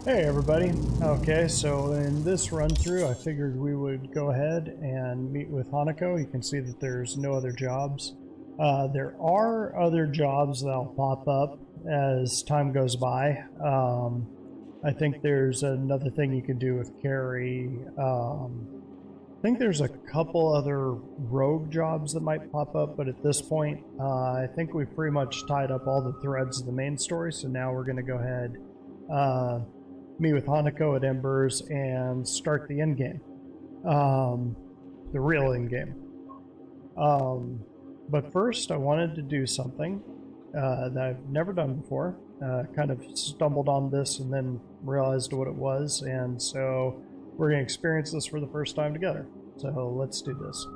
Hey everybody. Okay, so in this run through I figured we would go ahead and meet with Hanako. You can see that there's no other jobs. There are other jobs that'll pop up as time goes by. I think there's another thing you can do with Carrie. I think there's a couple other rogue jobs that might pop up, but at this point I think we've pretty much tied up all the threads of the main story, so now we're going to go ahead meet with Hanako at Embers and start the end game, the real end game. But first, I wanted to do something that I've never done before. Kind of stumbled on this and then realized what it was, and so we're going to experience this for the first time together. So let's do this.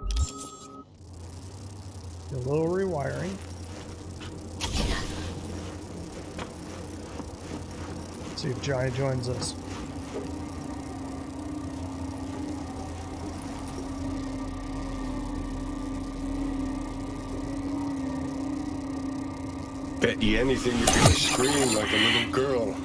Do a little rewiring. See if Johnny joins us. Bet you anything you're gonna scream like a little girl.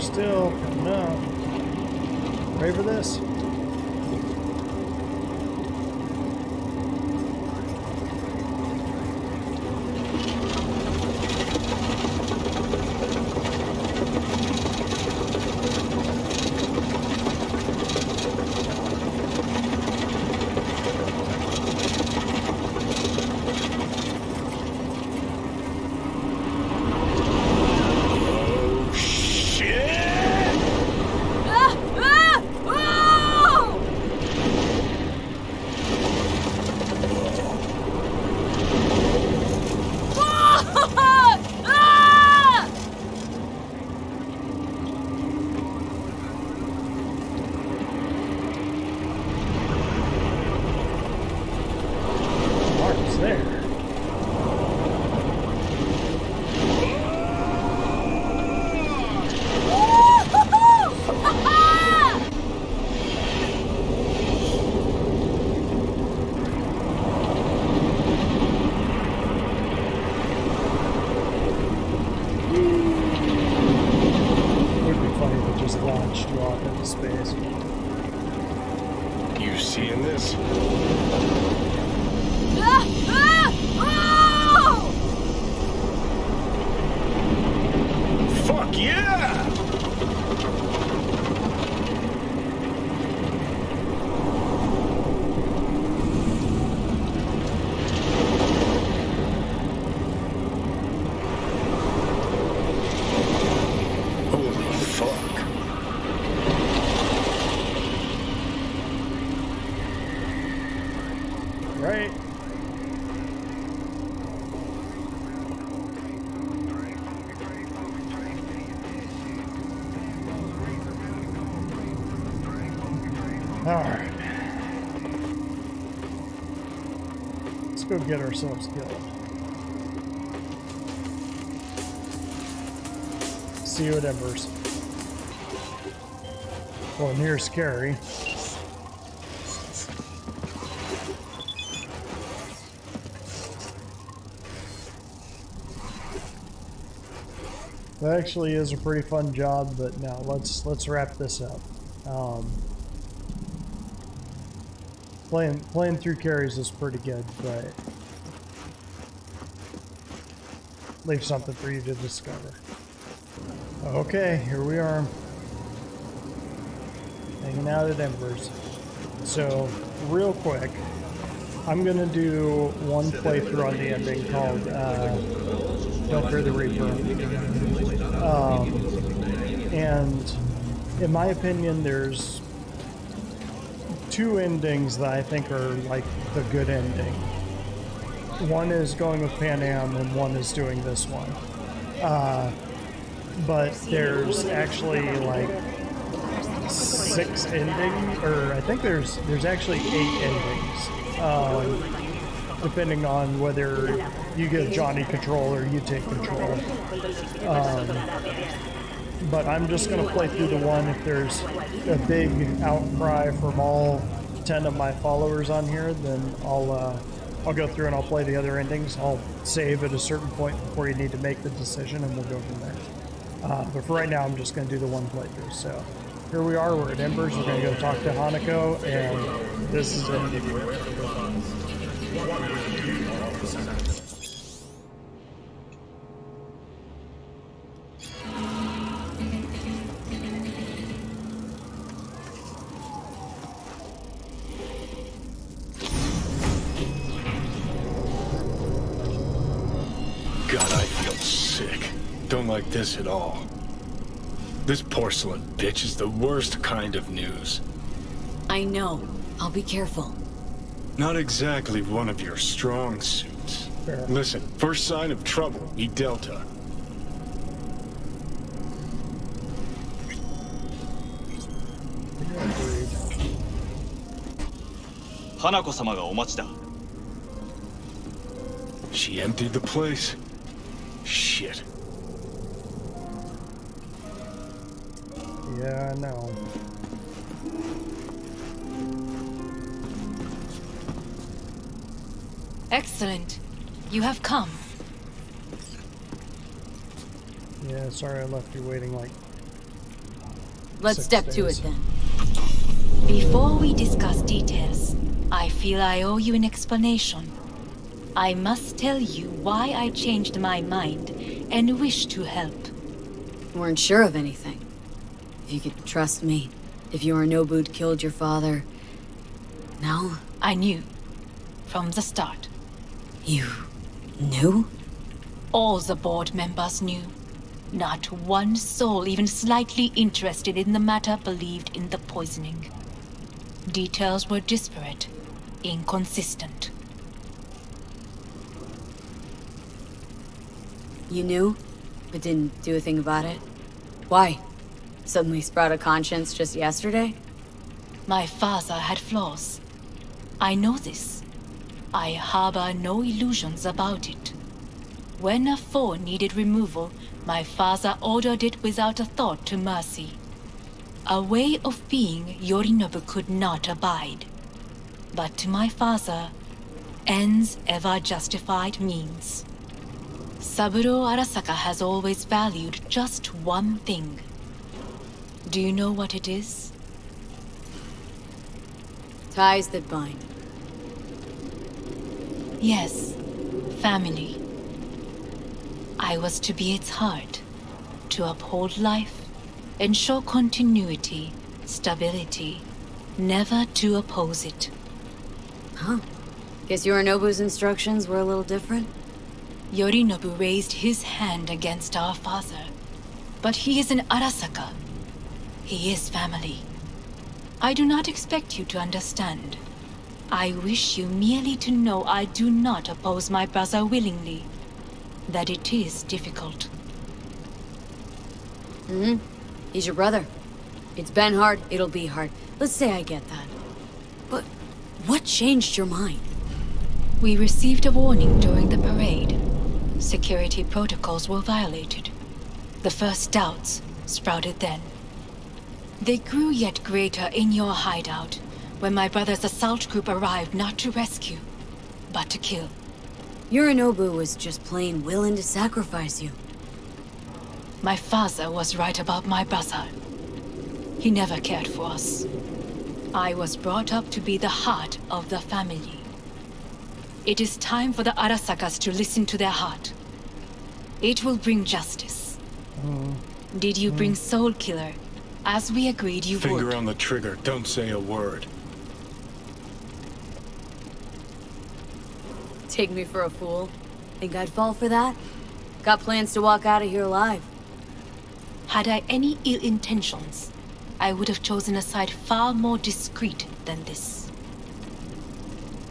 Still coming up. Ready for this? Launched you off into space. You seeing this? Fuck yeah! Right. Alright. Let's go get ourselves killed. See you at Embers. Well, and here's Carrie. That actually is a pretty fun job, but now let's wrap this up. Playing through carries is pretty good, but leave something for you to discover. Okay, here we are, hanging out at Embers. So, real quick, I'm gonna do one playthrough on the ending called Don't Fear the Reaper. And in my opinion, there's two endings that I think are like the good ending. One is going with Pan Am and one is doing this one. but there's actually like 6 endings, or I think there's actually 8 endings, depending on whether you give Johnny control or you take control. But I'm just going to play through the one. If there's a big outcry from all 10 of my followers on here, then I'll go through and I'll play the other endings. I'll save at a certain point before you need to make the decision, and we'll go from there. But for right now, I'm just going to do the one playthrough. So here we are. We're at Embers. We're going to go talk to Hanako, and this is it. God, I feel sick. Don't like this at all. This porcelain bitch is the worst kind of news. I know. I'll be careful. Not exactly one of your strong suits. Fair. Listen, first sign of trouble, eat Delta. Hanako-samaがお待ちだ。 She emptied the place? Shit. Yeah, I know. Excellent. You have come. Yeah, sorry I left you waiting like Let's 6 step to days. it then. Before we discuss details, I feel I owe you an explanation. I must tell you why I changed my mind and wish to help. Weren't sure of anything. If you could trust me. If Yorinobu'd killed your father. No? I knew. From the start. You knew? All the board members knew. Not one soul even slightly interested in the matter believed in the poisoning. Details were disparate, inconsistent. You knew, but didn't do a thing about it? Why? Suddenly sprout a conscience just yesterday? My father had flaws. I know this. I harbor no illusions about it. When a foe needed removal, my father ordered it without a thought to mercy. A way of being Yorinobu could not abide. But to my father, ends ever justified means. Saburo Arasaka has always valued just one thing. Do you know what it is? Ties that bind. Yes, family. I was to be its heart, to uphold life, ensure continuity, stability, never to oppose it. Huh. Guess Yorinobu's instructions were a little different? Yorinobu raised his hand against our father, but he is an Arasaka. He is family. I do not expect you to understand. I wish you merely to know I do not oppose my brother willingly. That it is difficult. He's your brother. It's been hard, it'll be hard. Let's say I get that. But what changed your mind? We received a warning during the parade. Security protocols were violated. The first doubts sprouted then. They grew yet greater in your hideout, when my brother's assault group arrived not to rescue, but to kill. Yorinobu was just plain willing to sacrifice you. My father was right about my brother. He never cared for us. I was brought up to be the heart of the family. It is time for the Arasakas to listen to their heart. It will bring justice. Did you bring Soul Killer, as we agreed you would? Finger on the trigger, don't say a word. Take me for a fool? Think I'd fall for that? Got plans to walk out of here alive. Had I any ill intentions, I would have chosen a side far more discreet than this.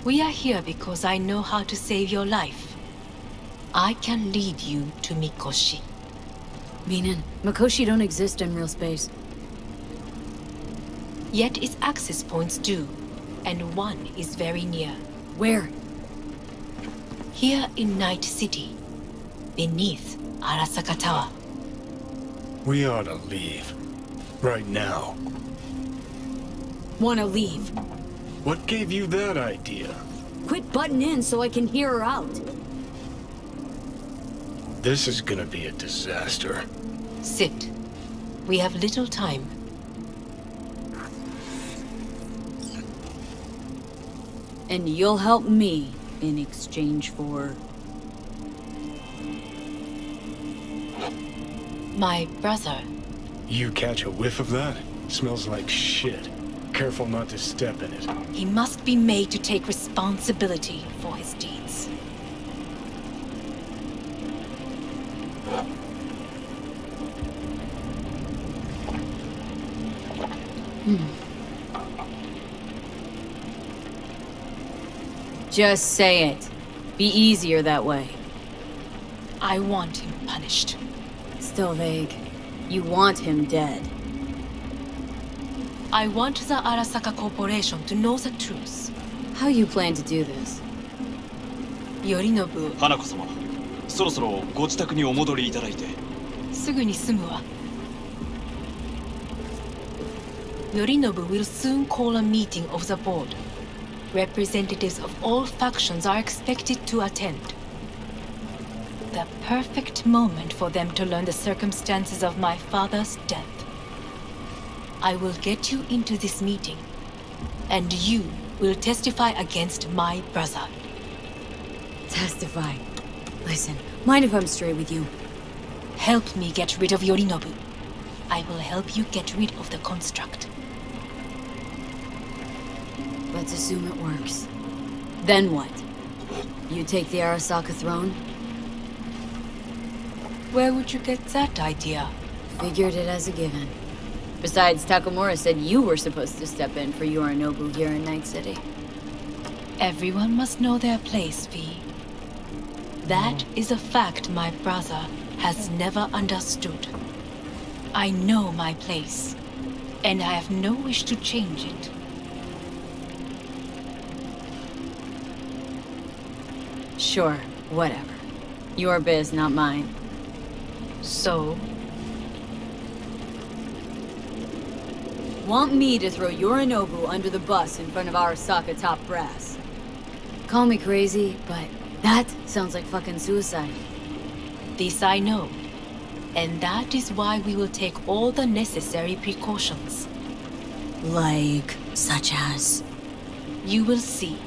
We are here because I know how to save your life. I can lead you to Mikoshi. Meaning, Mikoshi don't exist in real space. Yet its access points do, and one is very near. Where? Here in Night City, beneath Arasaka Tower. We ought to leave. Right now. Wanna leave? What gave you that idea? Quit butting in so I can hear her out. This is gonna be a disaster. Sit. We have little time. And you'll help me in exchange for... My brother. You catch a whiff of that? Smells like shit. Careful not to step in it. He must be made to take responsibility for his deeds. Just say it. Be easier that way. I want him punished. Still vague. You want him dead. I want the Arasaka Corporation to know the truth. How you plan to do this? Yorinobu, 花子様、そろそろご自宅にお戻りいただいて。すぐに済むわ。Yorinobu will soon call a meeting of the board. Representatives of all factions are expected to attend. The perfect moment for them to learn the circumstances of my father's death. I will get you into this meeting, and you will testify against my brother. Testify. Listen, mind if I'm straight with you? Help me get rid of Yorinobu. I will help you get rid of the construct. Let's assume it works. Then what? You take the Arasaka throne? Where would you get that idea? Figured it as a given. Besides, Takamura said you were supposed to step in for Yorinobu here in Night City. Everyone must know their place, V. That is a fact my brother has never understood. I know my place, and I have no wish to change it. Sure, whatever. Your biz, not mine. So, Want me to throw Yorinobu under the bus in front of Arasaka top brass? Call me crazy, but that sounds like fucking suicide. this I know, and that is why we will take all the necessary precautions. Like, such as? You will see.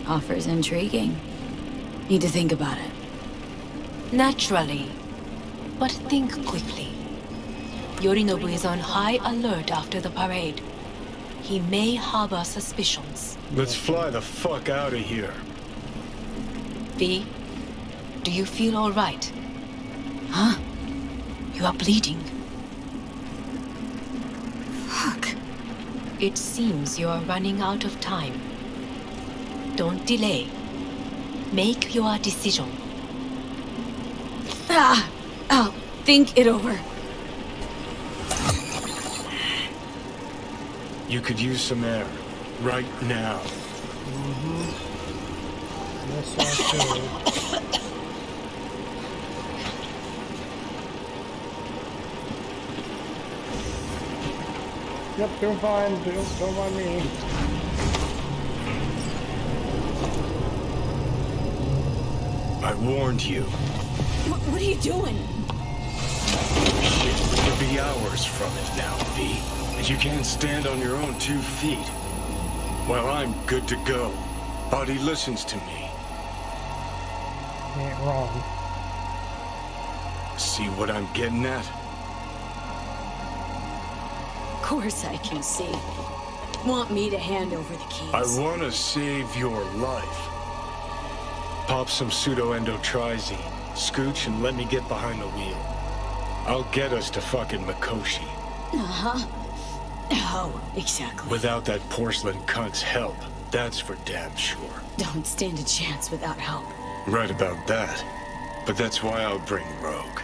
Offers intriguing. Need to think about it. Naturally, but think quickly. Yorinobu is on high alert after the parade. He may harbor suspicions. Let's fly the fuck out of here. V, do you feel all right? Huh? You are bleeding. Fuck. It seems you are running out of time. Don't delay. Make your decision. I'll think it over. You could use some air. Right now. Yes, I could. Yep, doing fine. Don't mind me. I warned you. What are you doing? Shit, we could be hours from it now, V. And you can't stand on your own 2 feet. Well, I'm good to go. Body listens to me. You ain't wrong. See what I'm getting at? Of course I can see. Want me to hand over the keys? I want to save your life. Pop some pseudo-endotrizine, scooch, and let me get behind the wheel. I'll get us to fucking Mikoshi. Uh-huh. Oh, exactly. Without that porcelain cunt's help, that's for damn sure. Don't stand a chance without help. Right about that. But that's why I'll bring Rogue.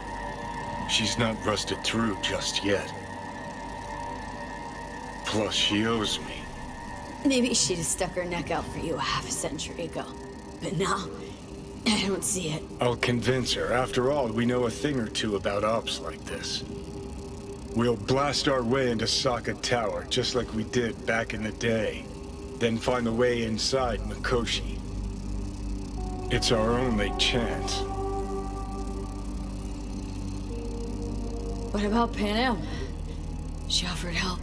She's not rusted through just yet. Plus, she owes me. Maybe she'd have stuck her neck out for you a half a century ago. But now, I don't see it. I'll convince her. After all, we know a thing or two about ops like this. We'll blast our way into Sokka Tower, just like we did back in the day. Then find a way inside Mikoshi. It's our only chance. What about Panam? She offered help.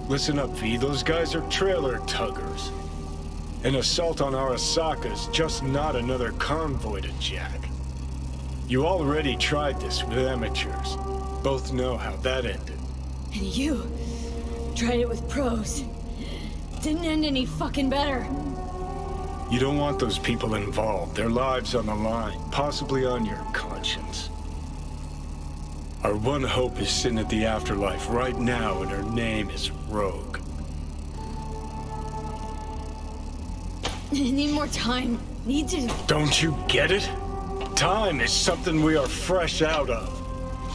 Listen up, V. Those guys are trailer tuggers. An assault on Arasaka's just not another convoy to jack. You already tried this with amateurs. Both know how that ended. And you tried it with pros. Didn't end any fucking better. You don't want those people involved. Their lives on the line, possibly on your conscience. Our one hope is sitting at the afterlife right now, and her name is Rogue. I need more time. Need to... Don't you get it? Time is something we are fresh out of.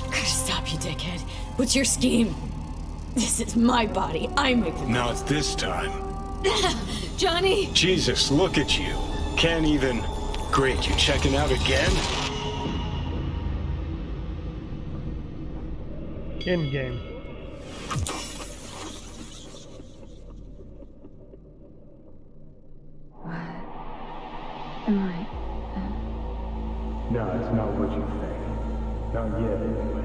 Gotta stop you, dickhead. What's your scheme? This is my body. I make the Not this time. Johnny! Jesus, look at you. Can't even... Great, you checking out again? In game. Am I... No, it's not what you think. Not yet, anyway.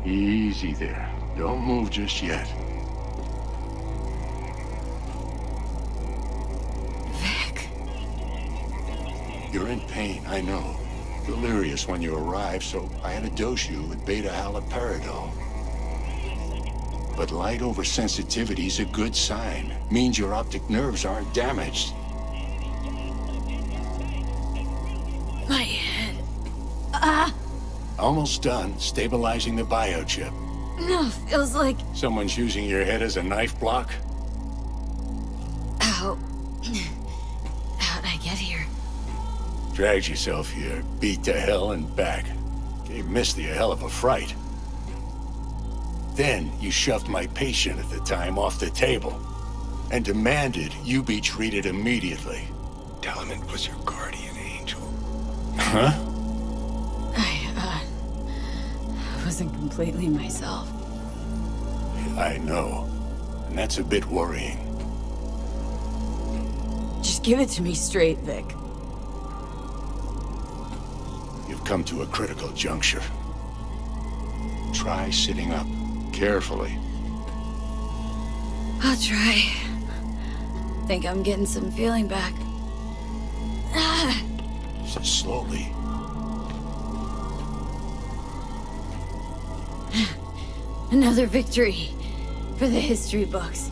Easy there. Don't move just yet. Vic. You're in pain, I know. Delirious when you arrived, so I had to dose you with beta-haloperidol. But light oversensitivity is a good sign. Means your optic nerves aren't damaged. My head. Almost done stabilizing the biochip. No, feels like... Someone's using your head as a knife block? How... How'd I get here? Dragged yourself here, beat to hell and back. Gave Misty a hell of a fright. Then you shoved my patient at the time off the table and demanded you be treated immediately. Tell him it was your guardian angel. Huh? I wasn't completely myself. I know. And that's a bit worrying. Just give it to me straight, Vic. You've come to a critical juncture. Try sitting up, carefully. I'll try. Think I'm getting some feeling back. Just slowly. Another victory for the history books.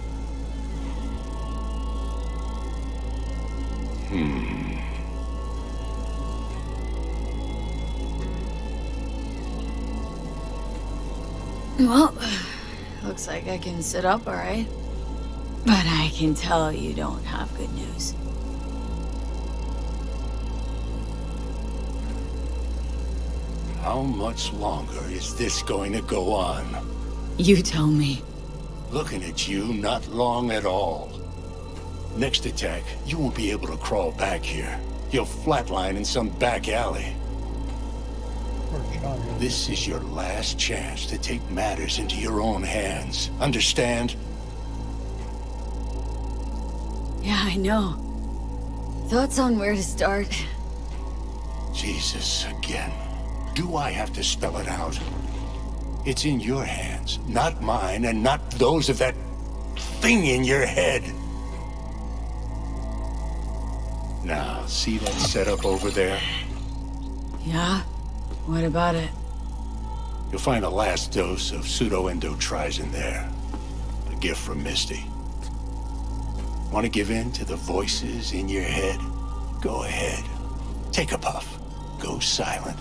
Well, looks like I can sit up all right. But I can tell you don't have good news. How much longer is this going to go on? You tell me. Looking at you, not long at all. Next attack, you won't be able to crawl back here. You'll flatline in some back alley. Poor Johnny. This is your last chance to take matters into your own hands. Understand? Yeah, I know. Thoughts on where to start? Jesus, again. Do I have to spell it out? It's in your hands, not mine, and not those of that thing in your head. Now, see that setup over there? Yeah? What about it? You'll find a last dose of pseudo-endotrizin there. A gift from Misty. Want to give in to the voices in your head? Go ahead. Take a puff. Go silent.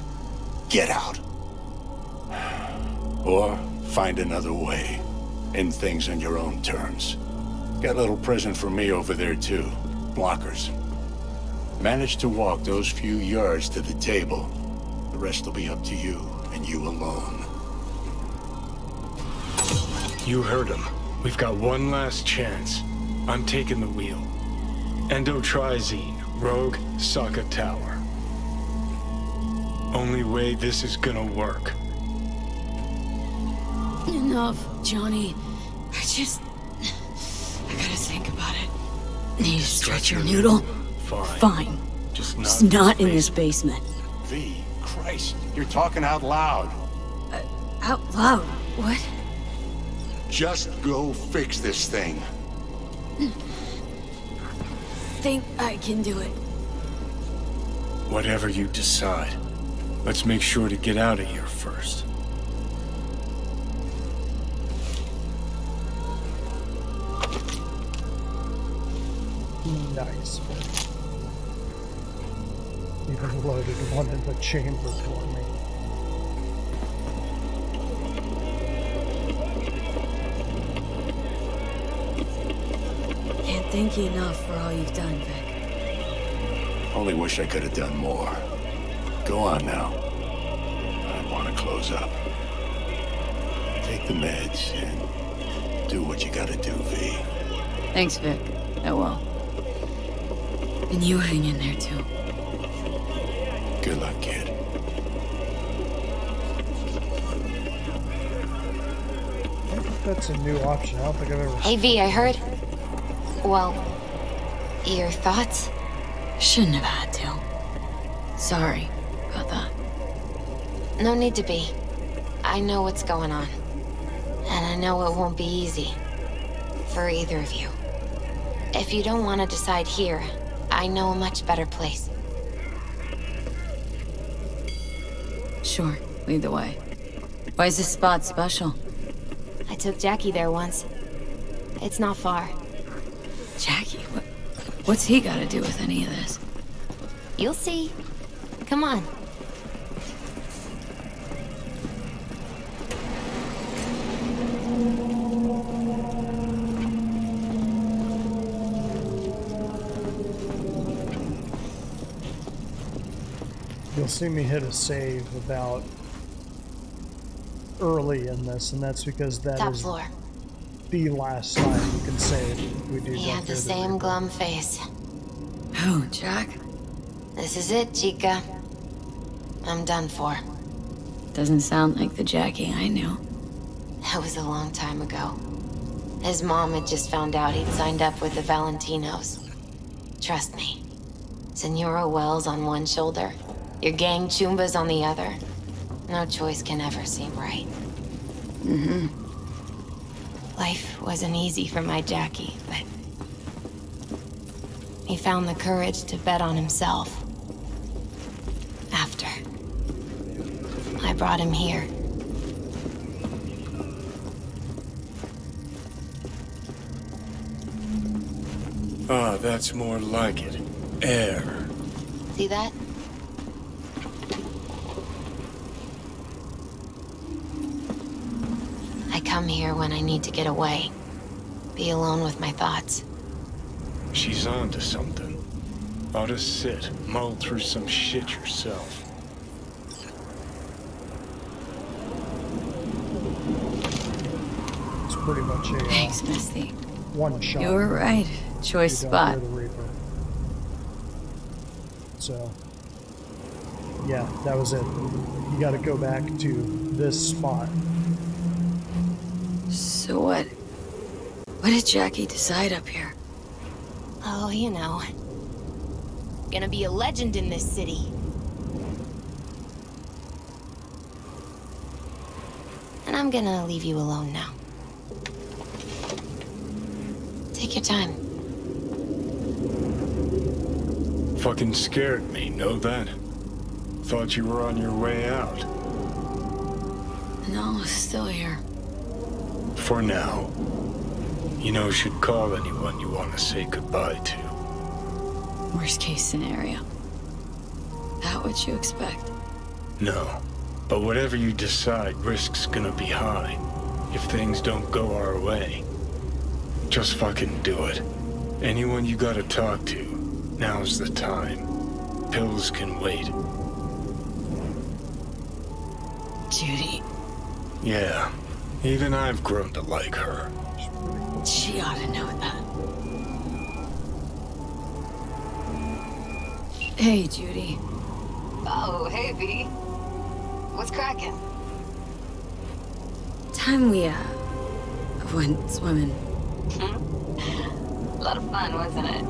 Get out. Or find another way. End things on your own terms. Got a little present for me over there, too. Blockers. Manage to walk those few yards to the table. The rest will be up to you, and you alone. You heard him. We've got one last chance. I'm taking the wheel. Endotrizine, Rogue, Sokka Tower. Only way this is gonna work. Enough, Johnny. I gotta think about it. Need to stretch your noodle? Fine. Just not in this basement. V, Christ, you're talking out loud. Out loud? What? Just go fix this thing. Think I can do it. Whatever you decide. Let's make sure to get out of here first. Nice. Even loaded one in the chamber for me. Can't thank you enough for all you've done, Vic. Only wish I could have done more. Go on now. I want to close up. Take the meds and do what you gotta do, V. Thanks, Vic. I will. And you hang in there, too. Good luck, kid. I think that's a new option. I don't think I've ever. Hey V, I heard. Well, your thoughts? Shouldn't have had to. Sorry about that. No need to be. I know what's going on. And I know it won't be easy. For either of you. If you don't want to decide here, I know a much better place. Sure, lead the way. Why is this spot special? I took Jackie there once. It's not far. Jackie? What's he got to do with any of this? You'll see. Come on. You'll see me hit a save about early in this, and that's because that Top is floor. the last time you can save if we do He go had the through same reaper. glum face. Who, Jack? This is it, Chica. I'm done for. Doesn't sound like the Jackie I knew. That was a long time ago. His mom had just found out he'd signed up with the Valentinos. Trust me. Senora Wells on one shoulder, your gang Chumbas on the other. No choice can ever seem right. Mm-hmm. Life wasn't easy for my Jackie, but he found the courage to bet on himself. After I brought him here. Ah, that's more like it. Air. See that? I come here when I need to get away. Be alone with my thoughts. She's on to something. Ought to sit, mull through some shit yourself. It's pretty much a Thanks, Misty. one shot. You were right. Choice You don't spot. hear the reaper. So, yeah, that was it. You got to go back to this spot. So what? What did Jackie decide up here? Oh, you know. Gonna be a legend in this city. And I'm gonna leave you alone now. Take your time. Fucking scared me, know that? Thought you were on your way out. No, still here. For now. You know, should call anyone you want to say goodbye to. Worst case scenario. That what you expect? No. But whatever you decide, risk's gonna be high. If things don't go our way. Just fucking do it. Anyone you gotta talk to, now's the time. pills can wait. Judy, Yeah, even I've grown to like her. she ought to know that. Hey, Judy. Oh, hey, V. What's cracking? Time we, went swimming. A lot of fun, wasn't it?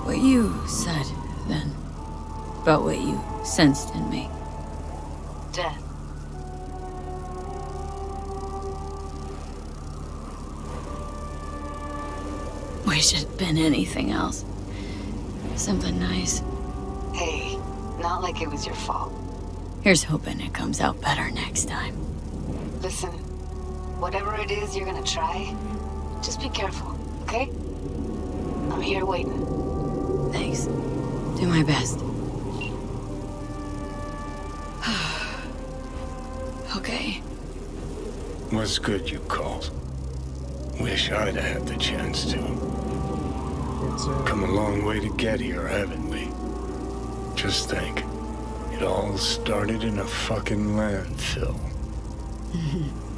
What you said, then, about what you sensed in me. Death. Wish it'd been anything else. Something nice. Hey, not like it was your fault. Here's hoping it comes out better next time. Listen, whatever it is you're gonna try, just be careful, okay? I'm here waiting. Thanks. Do my best. Okay. Was good you called. Wish I'd had the chance to. It's Come a long way to get here, haven't we? Just think. It all started in a fucking landfill.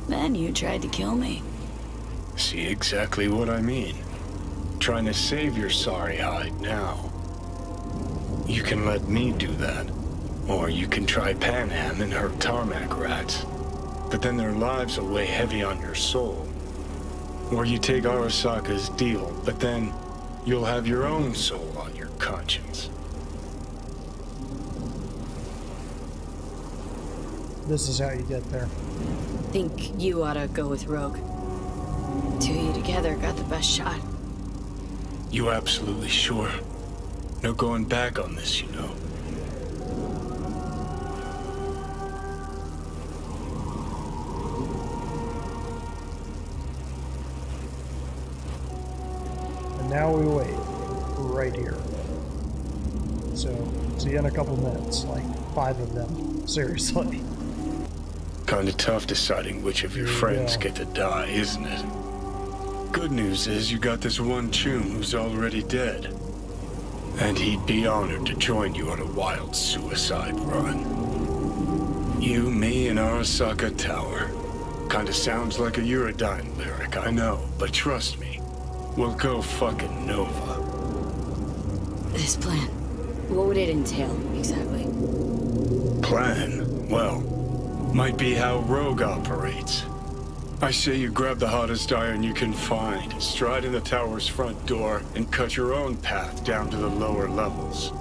Then you tried to kill me. See exactly what I mean. Trying to save your sorry hide now. You can let me do that. Or you can try Panham and her tarmac rats. But then their lives will weigh heavy on your soul. Or you take Arasaka's deal, but then you'll have your own soul on your conscience. This is how you get there. Think you ought to go with Rogue. Two of you together got the best shot. You absolutely sure? No going back on this, you know. And now we wait. Right here. So, see you in a couple minutes. Like 5 of them. Seriously. Kinda tough deciding which of your friends get to die, isn't it? Good news is you got this one chum who's already dead. And he'd be honored to join you on a wild suicide run. You, me, and Arasaka Tower. Kinda sounds like a Eurodyne lyric, I know, but trust me, we'll go fucking Nova. This plan, what would it entail, exactly? Plan? Well, might be how Rogue operates. I say you grab the hottest iron you can find, stride in the tower's front door, and cut your own path down to the lower levels.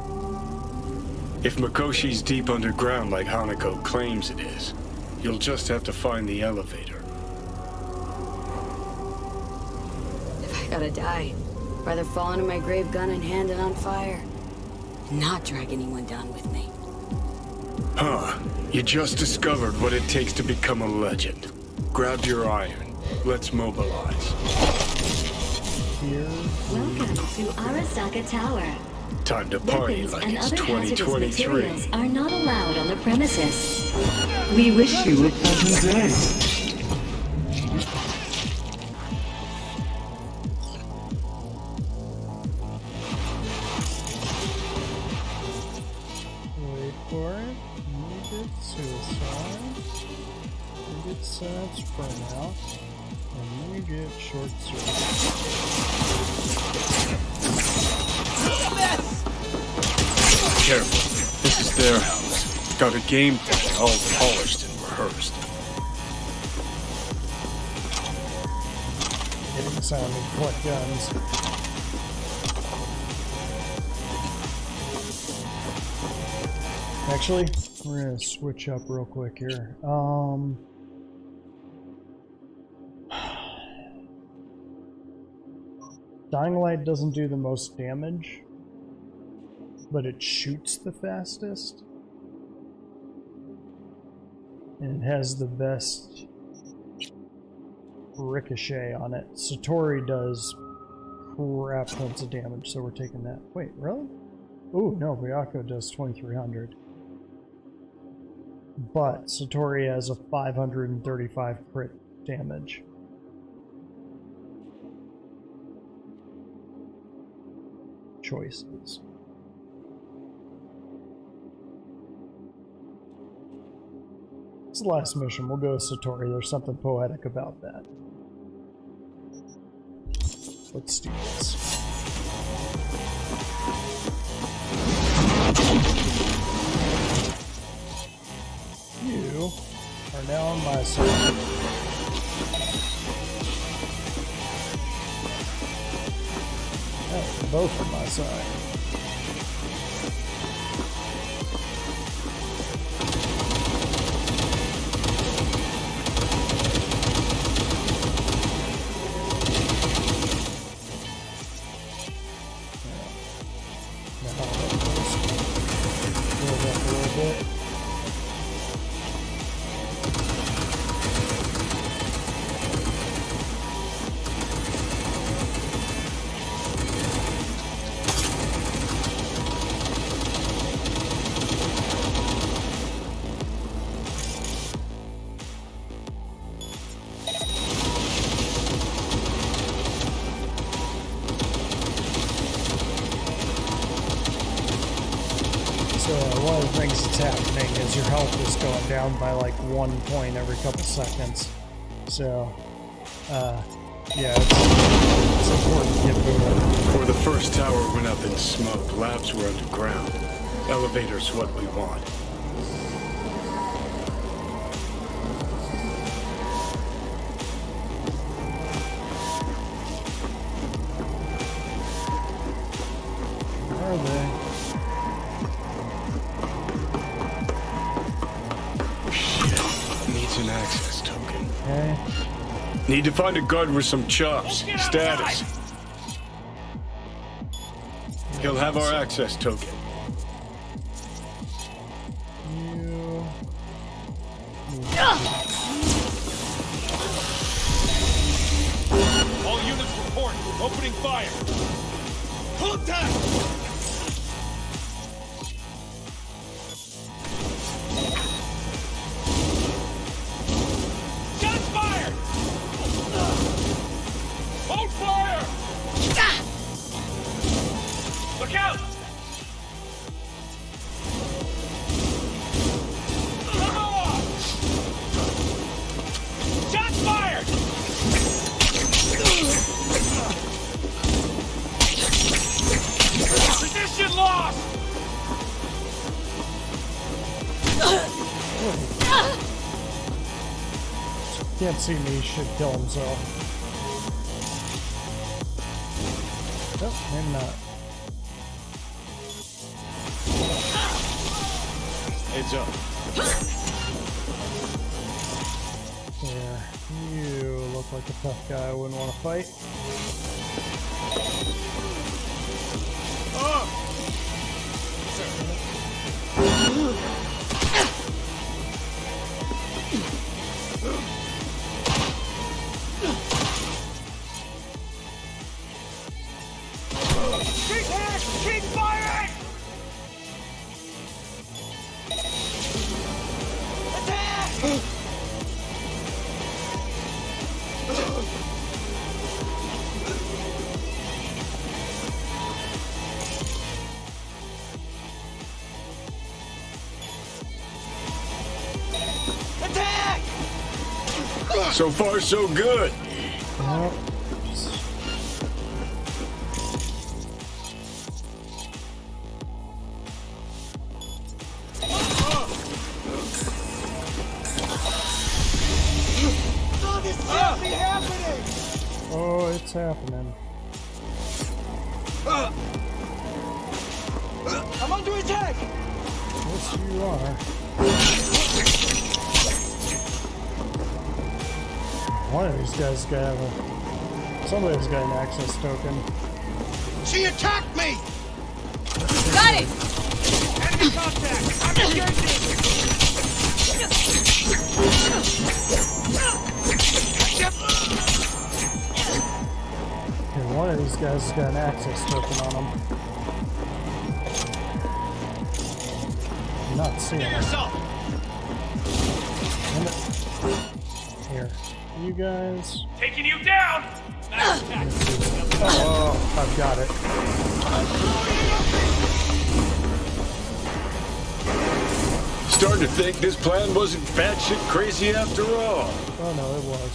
If Makoshi's deep underground like Hanako claims it is, you'll just have to find the elevator. If I gotta die, rather fall into my grave gun in hand and on fire. Not drag anyone down with me. Huh. You just discovered what it takes to become a legend. Grab your iron. Let's mobilize. Here. Welcome to Arasaka Tower. Time to party Weapons like and it's other hazardous 2023. materials are not allowed on the premises. We wish you a pleasant day. Wait for it. Needed suicide. Needed subs burnout. And you get short circuit. Careful. This is their house. Got a game plan all polished and rehearsed. Hitting sound and collect guns. Actually, we're gonna switch up real quick here. Dying Light doesn't do the most damage, but it shoots the fastest. And it has the best ricochet on it. Satori does crap tons of damage, so we're taking that. Wait, really? Ooh, no, Ryako does 2300. But Satori has a 535 crit damage. Choices. It's the last mission. We'll go to Satori. There's something poetic about that. Let's do this. You are now on my side. Oh, both on my side. One of the things that's happening is your health is going down by like 1 point every couple seconds. So, yeah, it's important to get moving. Before the first tower went up in smoke, labs were underground. Elevators what we want. Where are they? Needs an access token. Okay. Need to find a guard with some chops. Status. He'll have our access token. You. All units report. Opening fire. Contact! Look out! Come on! Shots fired! Position lost! Can't see me, he should kill himself. Oh, maybe not. Heads up. There. You look like a tough guy I wouldn't want to fight. Keep firing! Attack! Attack! So far, so good. Yep. Oh, it's happening. I'm under attack! Yes, you are. One of these guys got to have a... Somebody's got an access token. She attacked me! Got it! Enemy contact! I'm engaging! Okay, one of these guys has got an access token on him. I'm not seeing it. Here. You guys. Taking you down! Nice attack. Oh, I've got it. starting to think this plan wasn't batshit crazy after all. Oh no, it was.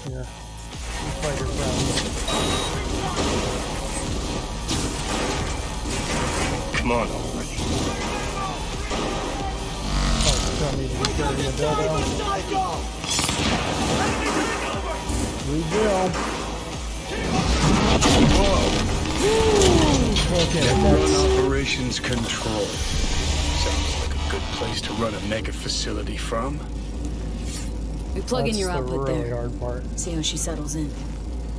Here. You fight your friends. Come on already. Oh, tell me to carry a dodo. We will. Whoa! Okay, Run operations control. Sounds like a good place to run a mega facility from. We plug in your that's the output really there. hard part. See how she settles in.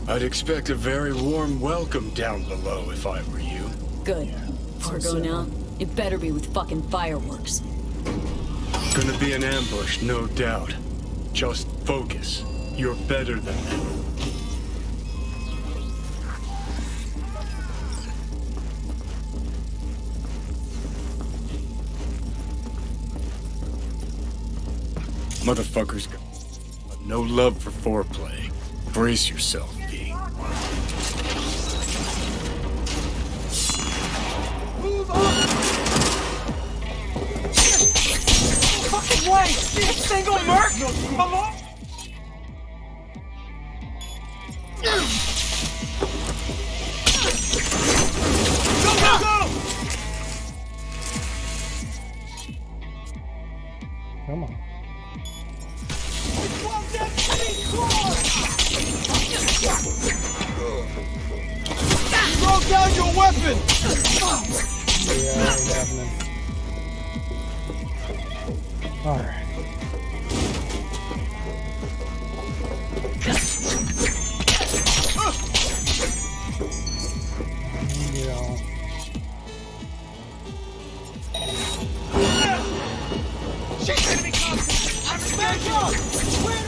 I'd expect a very warm welcome down below if I were you. Good. Before I go now, it better be with fucking fireworks. Gonna be an ambush, no doubt. Just focus. You're better than that. Motherfuckers got no love for foreplay. Brace yourself, V. Move on! Fucking way! This thing gonna work! Come on! Go, go, go! Come on. Throw down your weapon! Yeah, ain't happening. Alright. Yeah. She's enemy contact! I'm back up! Where?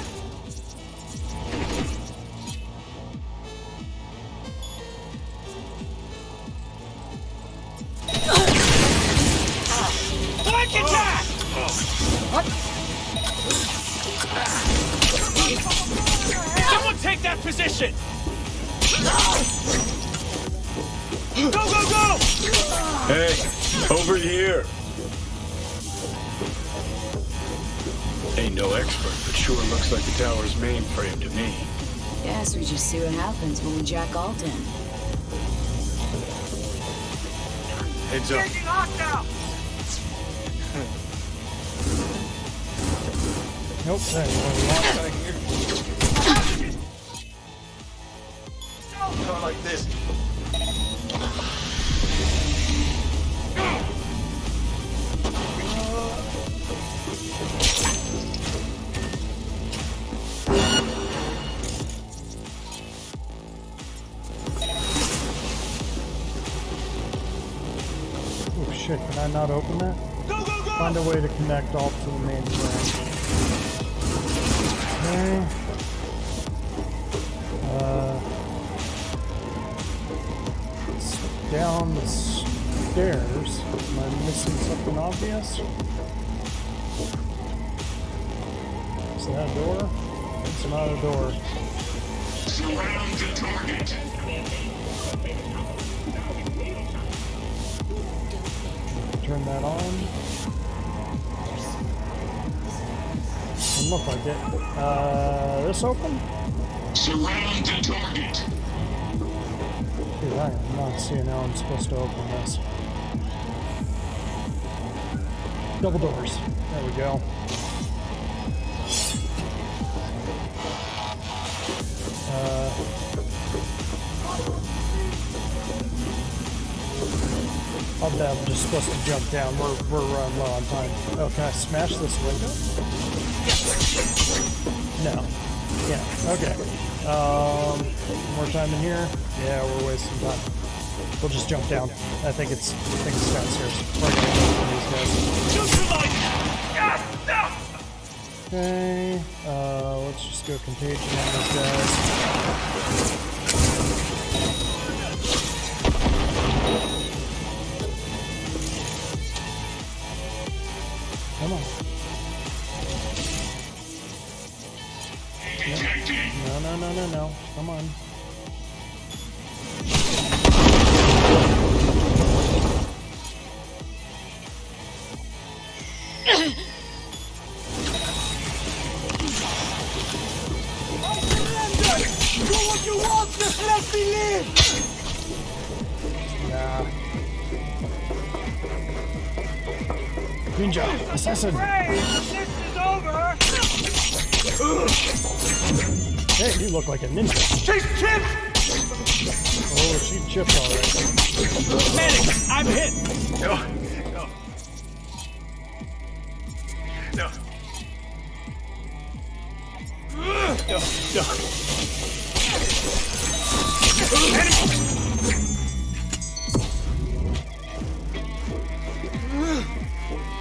Flank attack! Someone take that position! Go, go, go! Hey, over here. Ain't no expert, but sure looks like the tower's mainframe to me. Guess we just see what happens when we jack alt in. Heads up. Taking hostile! Nope, that ain't what we want. Not like this. Oh shit, can I not open that? Go, go, go! Find a way to connect all to the main frame. Okay. It's down the stairs. Am I missing something obvious? Is that a door? It's not a door. Surround the target. Turn that on. Doesn't look like it. This open? Surround the target. Dude, I am not seeing how I'm supposed to open this. Double doors. There we go. I'll bet I'm just supposed to jump down. We're running low on time. Oh, can I smash this window? No. Yeah, okay. More time in here? Yeah, we're wasting time. We'll just jump down. I think it's downstairs. We're gonna go for these guys. Okay, let's just go contagion on these guys. Come on. No. Come on. Do what you want, just let me live! Nah. Ninja, assassin! Hey, this is over! Hey, you look like a ninja. She's chipped! Oh, she chipped already. Medic, I'm hit! No.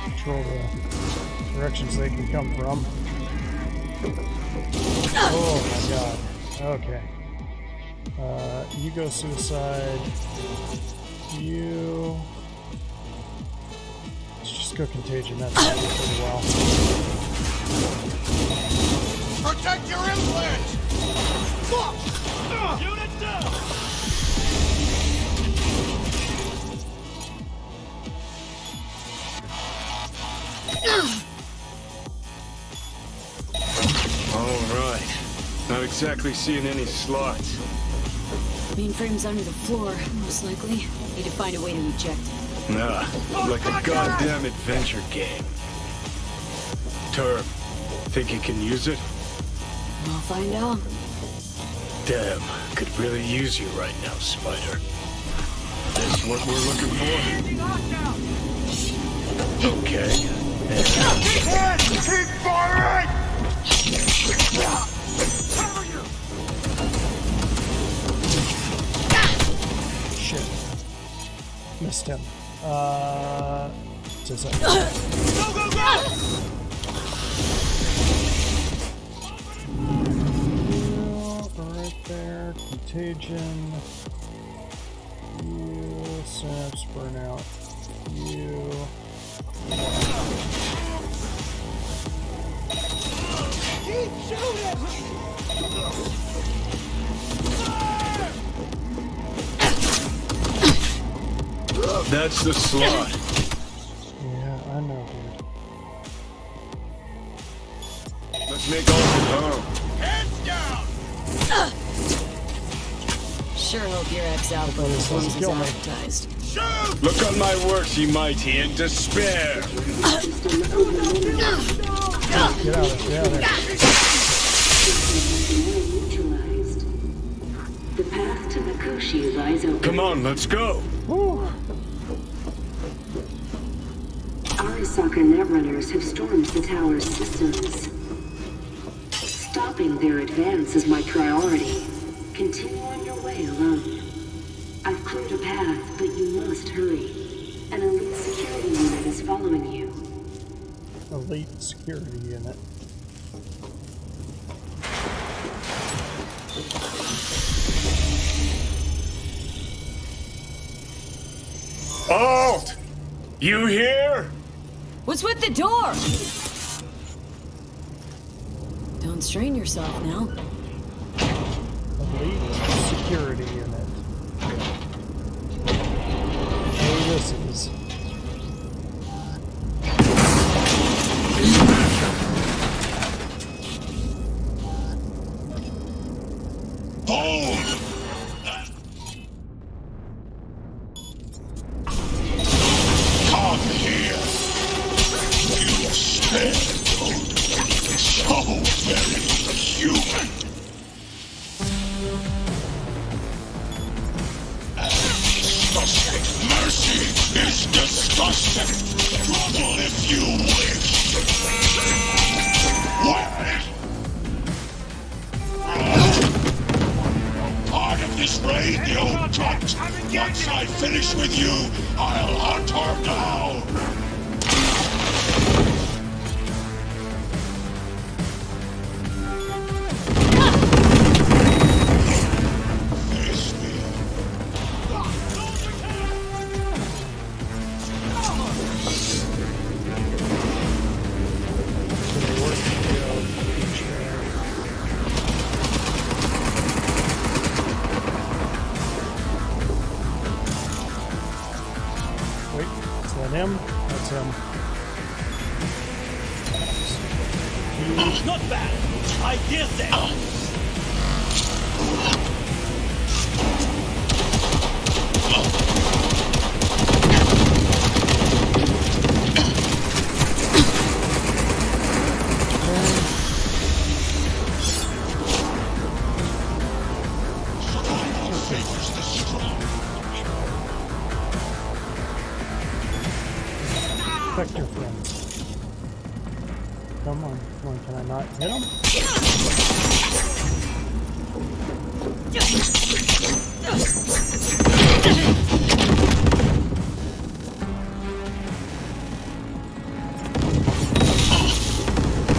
Control the directions they can come from. Oh my god. Okay. You go suicide. You... Let's just go contagion. That's probably pretty well. Protect your implants! Fuck! Unit down! All right. Not exactly seeing any slots. Mainframe's under the floor, most likely. Need to find a way to eject it. Nah, like a goddamn adventure game. Term, think you can use it? I'll find out. Damn, could really use you right now, Spider. This what we're looking for? Okay. Keep firing! Cover you! Shit. Missed him. Just a Go, go, go! right there. Contagion. You. Synapse burnout. You. Keep shooting! That's the slot. Yeah, I know, dude. Let's make all at home. Hands down! Sure hope your ex-output This performs doesn't as kill me. advertised. Shoot! Look on my works, ye mighty, in despair. Get out of there. Get out of there. Neutralized. The path to Makushi lies open. Come on, let's go. Woo. Arasaka netrunners have stormed the tower's systems. Stopping their advance is my priority. Continue on your way alone. I've cleared a path, but you must hurry. An elite security unit is following you. Elite security unit. Alt! You here? What's with the door? Don't strain yourself now. Elite security unit. Oh, this is. Hold! Come here. You sped code. So very human. Disgusting. Mercy is disgusting. Trouble if you wish. What? Part of this raid, you cunt. Once I finish with you, I'll hunt her down. Face me. Not bad. I dare say. Protect your friends. Come on, can I not hit him?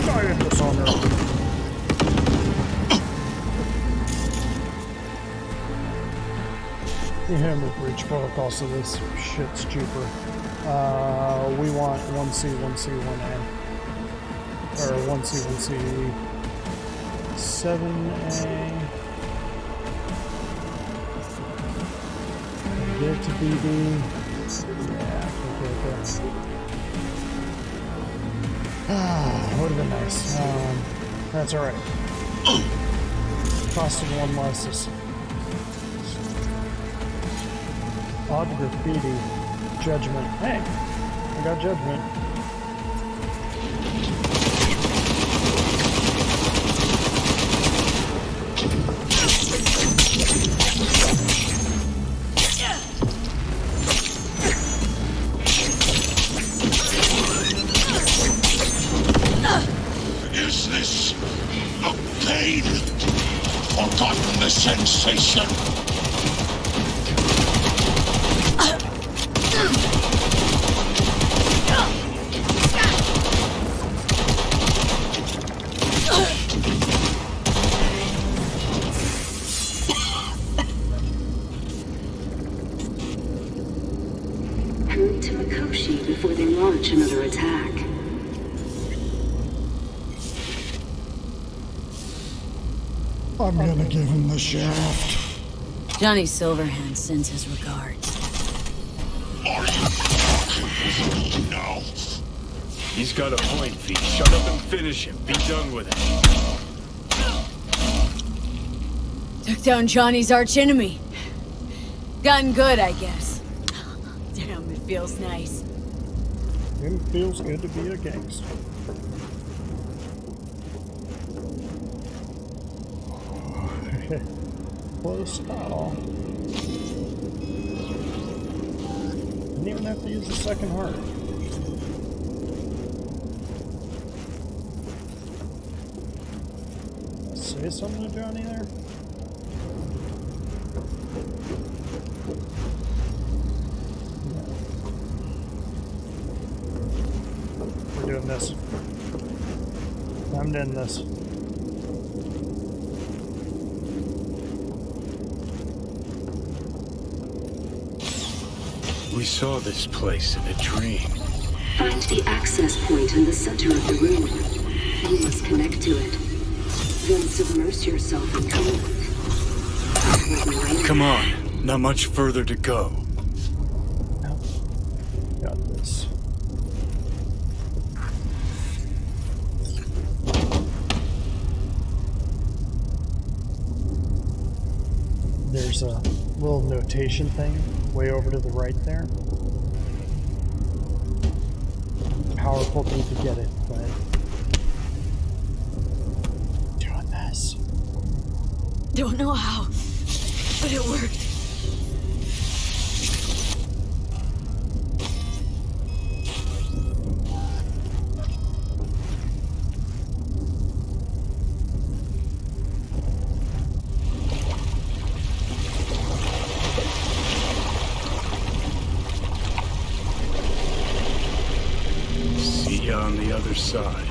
I hit this on her. Yeah, we'll breach protocol, so this shit's cheaper. We want 1C, 1C, 1A. Or 1C, 1C, 7A. Get it to BD. Yeah, okay. Would have been nice. That's alright. Costing one license. Odd graffiti. Judgment. Hey! I got judgment. Is this a pain? Forgotten the sensation? Hurry to Mikoshi before they launch another attack. I'm gonna give him the shaft. Johnny Silverhand sends his regards. Are you no? He's got a point, V. Shut up and finish him. Be done with it. Took down Johnny's archenemy. Gotten good, I guess. Damn, it feels nice. It feels good to be a gangster. Close call. Didn't even have to use the second heart. Say something to Johnny there? We're doing this. I'm doing this. We saw this place in a dream. Find the access point in the center of the room. You must connect to it. Then submerge yourself in coolant. Come on, not much further to go. Got this. There's a little notation thing way over to the right there. Powerful thing to get it, but doing this. Don't know how, but it worked. See you on the other side.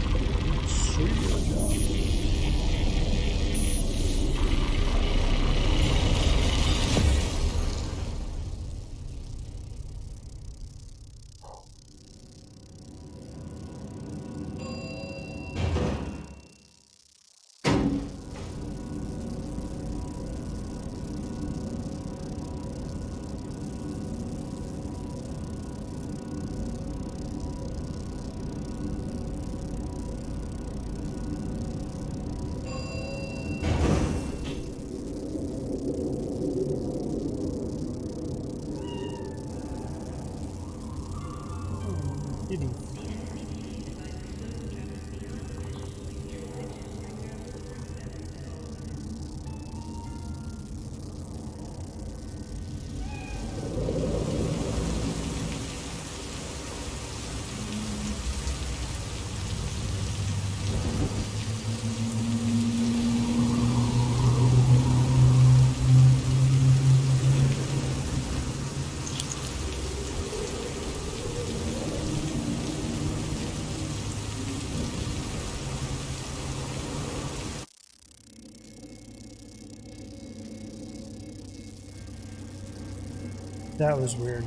That was weird.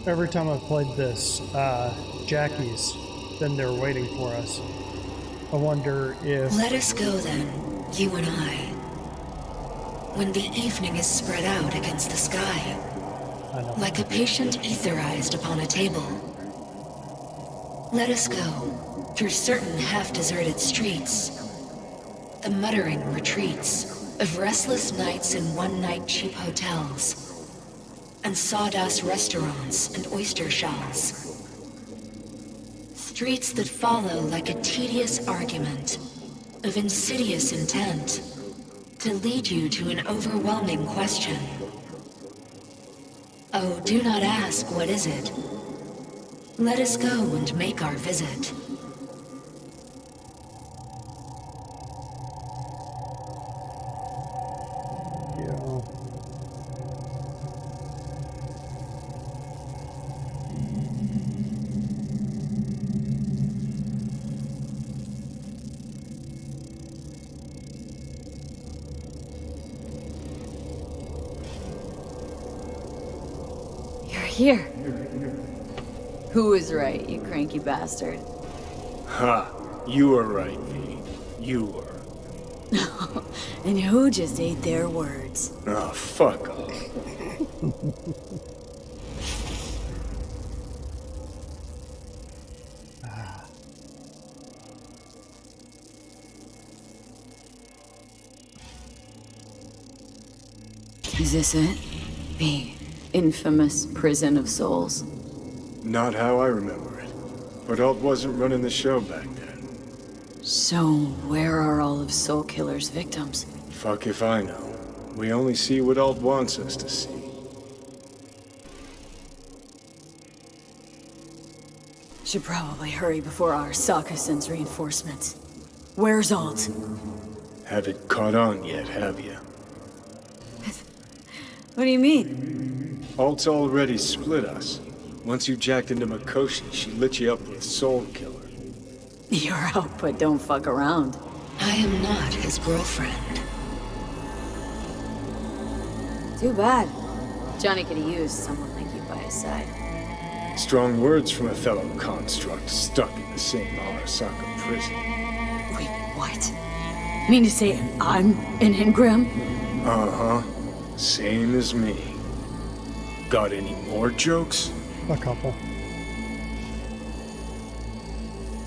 Every time I've played this, Jackie's been there waiting for us. I wonder if... Let us go then, you and I. When the evening is spread out against the sky, like a patient etherized upon a table. Let us go through certain half-deserted streets, the muttering retreats of restless nights in one-night cheap hotels, and sawdust restaurants and oyster shells. Streets that follow like a tedious argument of insidious intent to lead you to an overwhelming question. Oh, do not ask, what is it? Let us go and make our visit. Here. Who was right, you cranky bastard? Ha! You were right, V. You were. And who just ate their words? Oh, fuck off. Is this it? The infamous prison of souls? Not how I remember it. But Alt wasn't running the show back then. So, where are all of Soul Killer's victims? Fuck if I know. We only see what Alt wants us to see. Should probably hurry before Arasaka sends reinforcements. Where's Alt? Haven't caught on yet, have you? What do you mean? Alt's already split us. Once you jacked into Mikoshi, she lit you up with Soul Killer. You're out, but don't fuck around. I am not his girlfriend. Too bad. Johnny could have used someone like you by his side. Strong words from a fellow construct stuck in the same Arasaka prison. Wait, what? Mean to say I'm an engram? Uh-huh. Same as me. Got any more jokes? A couple.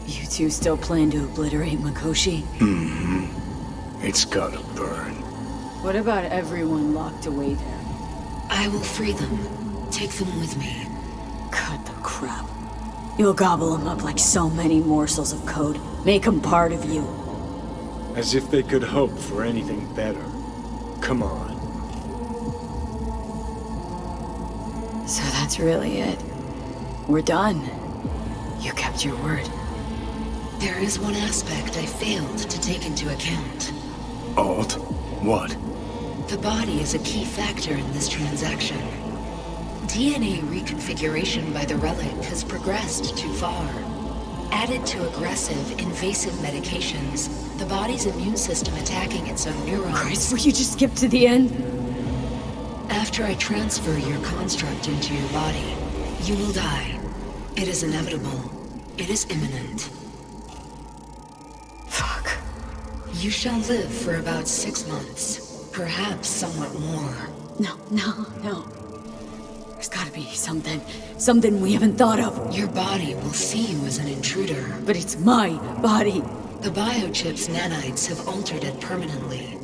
You two still plan to obliterate Mikoshi? Mm-hmm. It's gotta burn. What about everyone locked away there? I will free them. Take them with me. Cut the crap. You'll gobble them up like so many morsels of code. Make them part of you. As if they could hope for anything better. Come on. So that's really it. We're done. You kept your word. There is one aspect I failed to take into account. Alt? What? The body is a key factor in this transaction. DNA reconfiguration by the relic has progressed too far. Added to aggressive, invasive medications, the body's immune system attacking its own neurons. Christ, will you just skip to the end? After I transfer your construct into your body, you will die. It is inevitable. It is imminent. Fuck. You shall live for about 6 months. Perhaps somewhat more. No. There's gotta be something. Something we haven't thought of. Your body will see you as an intruder. But it's my body. The biochip's nanites have altered it permanently.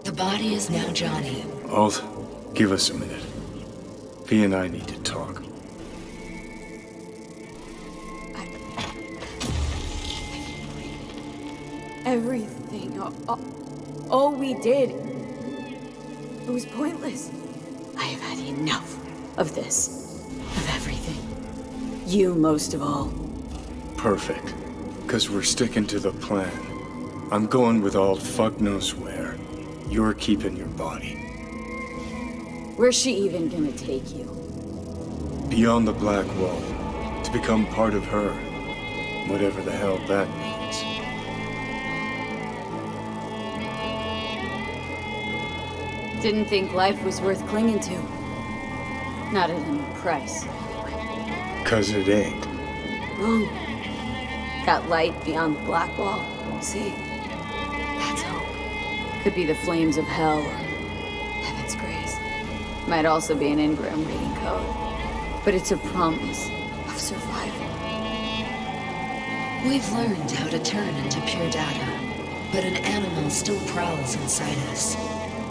The body is now Johnny. Alt, give us a minute. V and I need to talk. Everything. All we did. It was pointless. I have had enough of this. Of everything. You most of all. Perfect. Because we're sticking to the plan. I'm going with Alt fuck knows where. You're keeping your body. Where's she even gonna take you? Beyond the Black Wall. To become part of her. Whatever the hell that means. Didn't think life was worth clinging to. Not at any price. 'Cause it ain't. Wrong. That light beyond the black wall, see? That's hope. Could be the flames of hell or heaven's grace. Might also be an engram reading code. But it's a promise of survival. We've learned how to turn into pure data, but an animal still prowls inside us.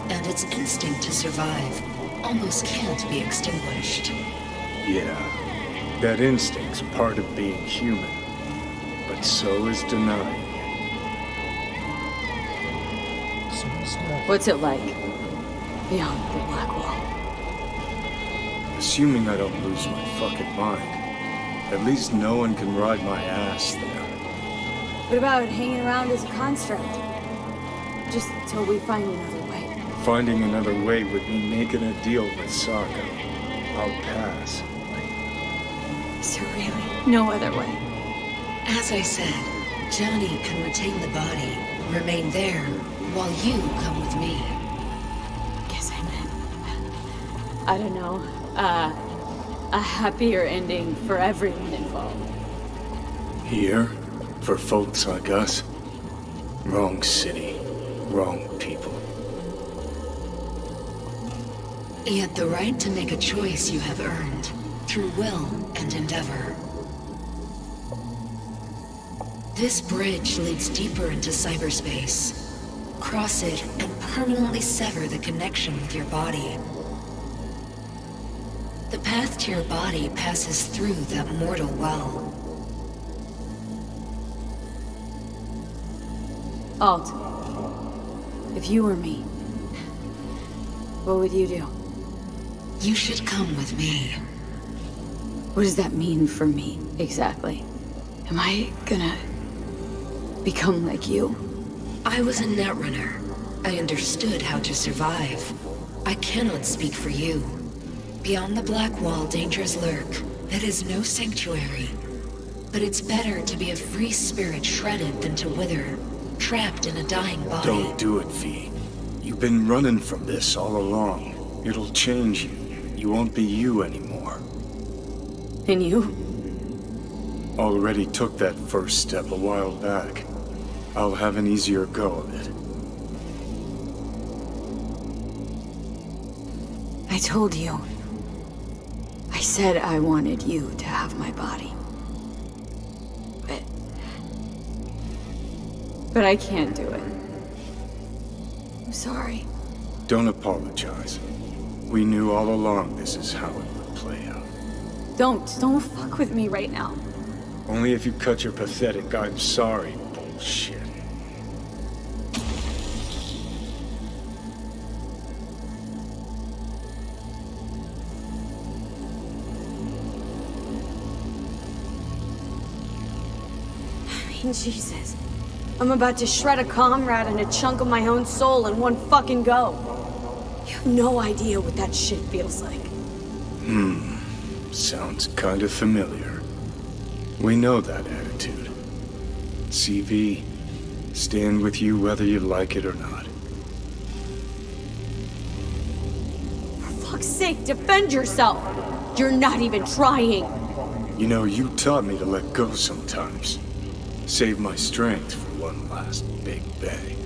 And its instinct to survive almost can't be extinguished. Yeah, that instinct's part of being human. But so is denying it. What's it like? Beyond the black wall. Assuming I don't lose my fucking mind, at least no one can ride my ass there. What about hanging around as a construct? Just till we find another way. Finding another way would mean making a deal with Sokka. I'll pass. Is there really no other way? As I said, Johnny can retain the body, remain there, while you come with me. Guess I meant... I don't know. A happier ending for everyone involved. Here? For folks like us? Wrong city. Wrong people. Yet the right to make a choice you have earned, through will and endeavor. This bridge leads deeper into cyberspace. Cross it and permanently sever the connection with your body. The path to your body passes through that mortal well. Alt, if you were me, what would you do? You should come with me. What does that mean for me, exactly? Am I gonna become like you? I was a netrunner. I understood how to survive. I cannot speak for you. Beyond the black wall, dangers lurk. It is no sanctuary. But it's better to be a free spirit shredded than to wither, trapped in a dying body. Don't do it, V. You've been running from this all along. It'll change you. You won't be you anymore. And you? Already took that first step a while back. I'll have an easier go of it. I told you. I said I wanted you to have my body. But I can't do it. I'm sorry. Don't apologize. We knew all along this is how it would play out. Don't fuck with me right now. Only if you cut your pathetic "I'm sorry" bullshit. Jesus. I'm about to shred a comrade and a chunk of my own soul in one fucking go. You have no idea what that shit feels like. Sounds kind of familiar. We know that attitude. CV, stand with you whether you like it or not. For fuck's sake, defend yourself! You're not even trying! You know, you taught me to let go sometimes. Save my strength for one last big bang.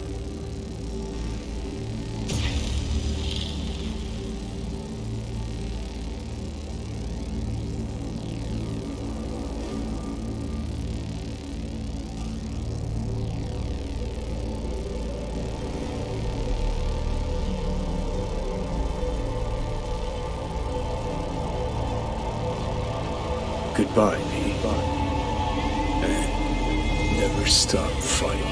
Goodbye, V. And never stop fighting.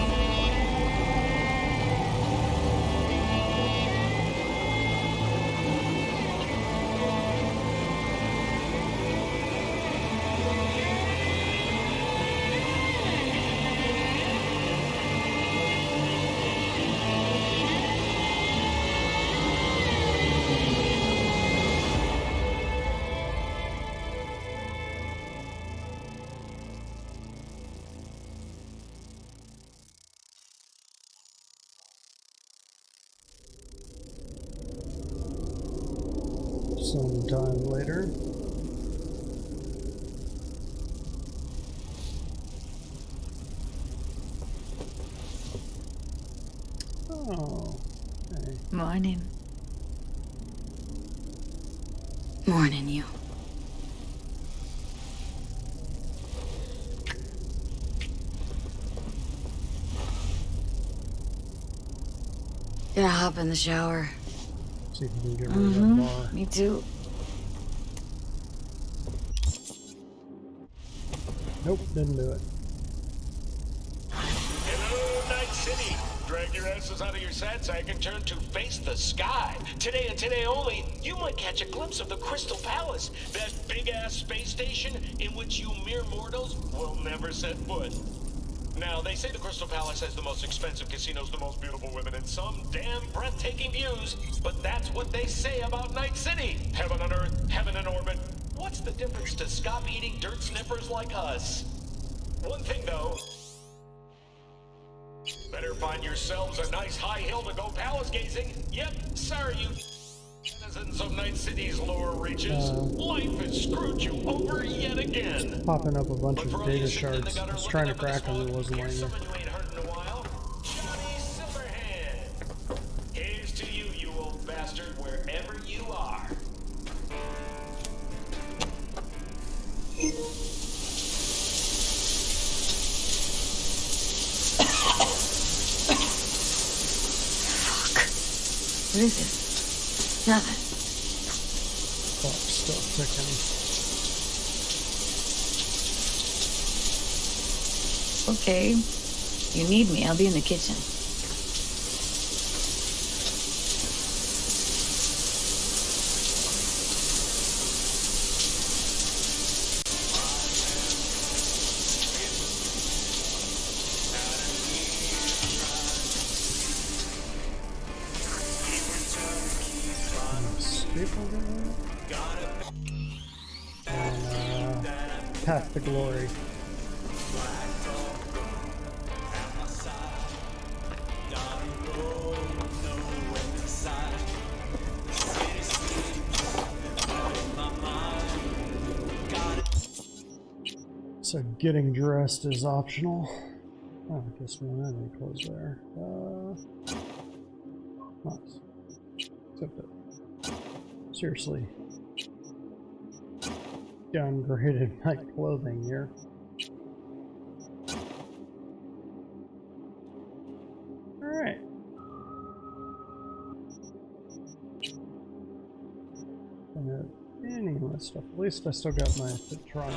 sometime later. Oh, hey. Morning. Morning, you. Gonna hop in the shower. See if we can get rid of that bar. Me too. Nope, didn't do it. Hello, Night City. Drag your asses out of your sat sack and turn to face the sky. Today and today only, you might catch a glimpse of the Crystal Palace, that big-ass space station in which you mere mortals will never set foot. Now, they say the Crystal Palace has the most expensive casinos, the most beautiful women, and some damn breathtaking views, but that's what they say about Night City. Heaven on Earth, heaven in orbit. What's the difference to scop-eating dirt sniffers like us? One thing, though. Better find yourselves a nice high hill to go palace gazing. Yep, sorry, you citizens of Night City's lower reaches. Life has screwed you over yet again. Popping up a bunch of data shards. I was trying to crack them, it wasn't letting me. Johnny Silverhand. Here's to you, you old bastard, wherever you are. What is it? Nothing. Clock's still ticking. Okay. You need me, I'll be in the kitchen. And Path to Glory. So getting dressed is optional. Oh, I guess we don't have any clothes there. Nice. Except that, seriously, downgraded my clothing here. Alright. Any of that stuff. At least I still got my Patronic.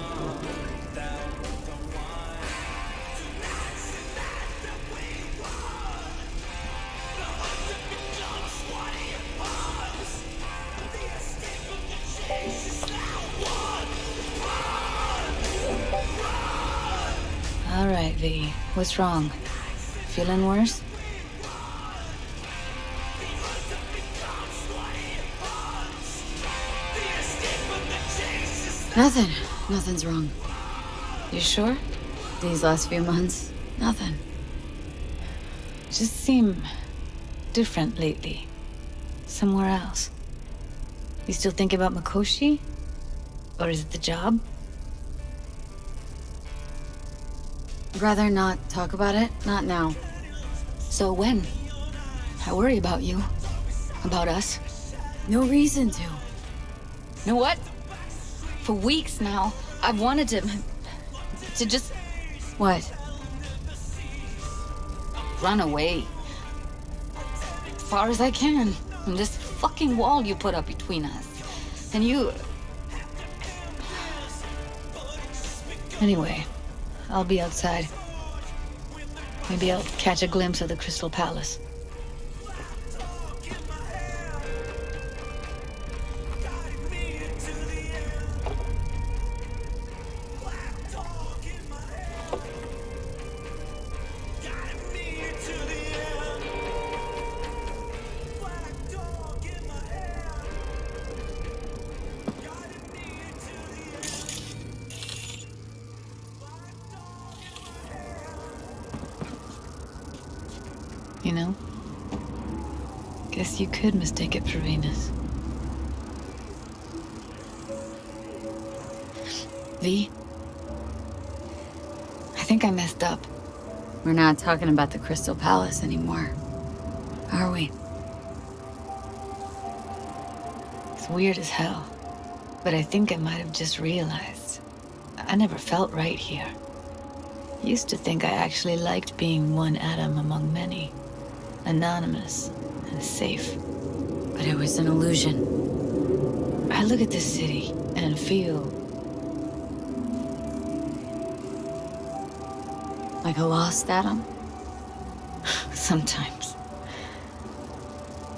All right, V. What's wrong? Feeling worse? Nothing. Nothing's wrong. You sure? These last few months, nothing. Just seem different lately. Somewhere else. You still think about Mikoshi? Or is it the job? Rather not talk about it? Not now. So when? I worry about you. About us. No reason to. You know what? For weeks now, I've wanted to just... What? Run away. As far as I can. From this fucking wall you put up between us. And you... Anyway, I'll be outside. Maybe I'll catch a glimpse of the Crystal Palace. You know? Guess you could mistake it for Venus. V, I think I messed up. We're not talking about the Crystal Palace anymore, are we? It's weird as hell, but I think I might have just realized I never felt right here. Used to think I actually liked being one atom among many, anonymous and safe. But it was an illusion. I look at this city and feel like a lost atom? sometimes.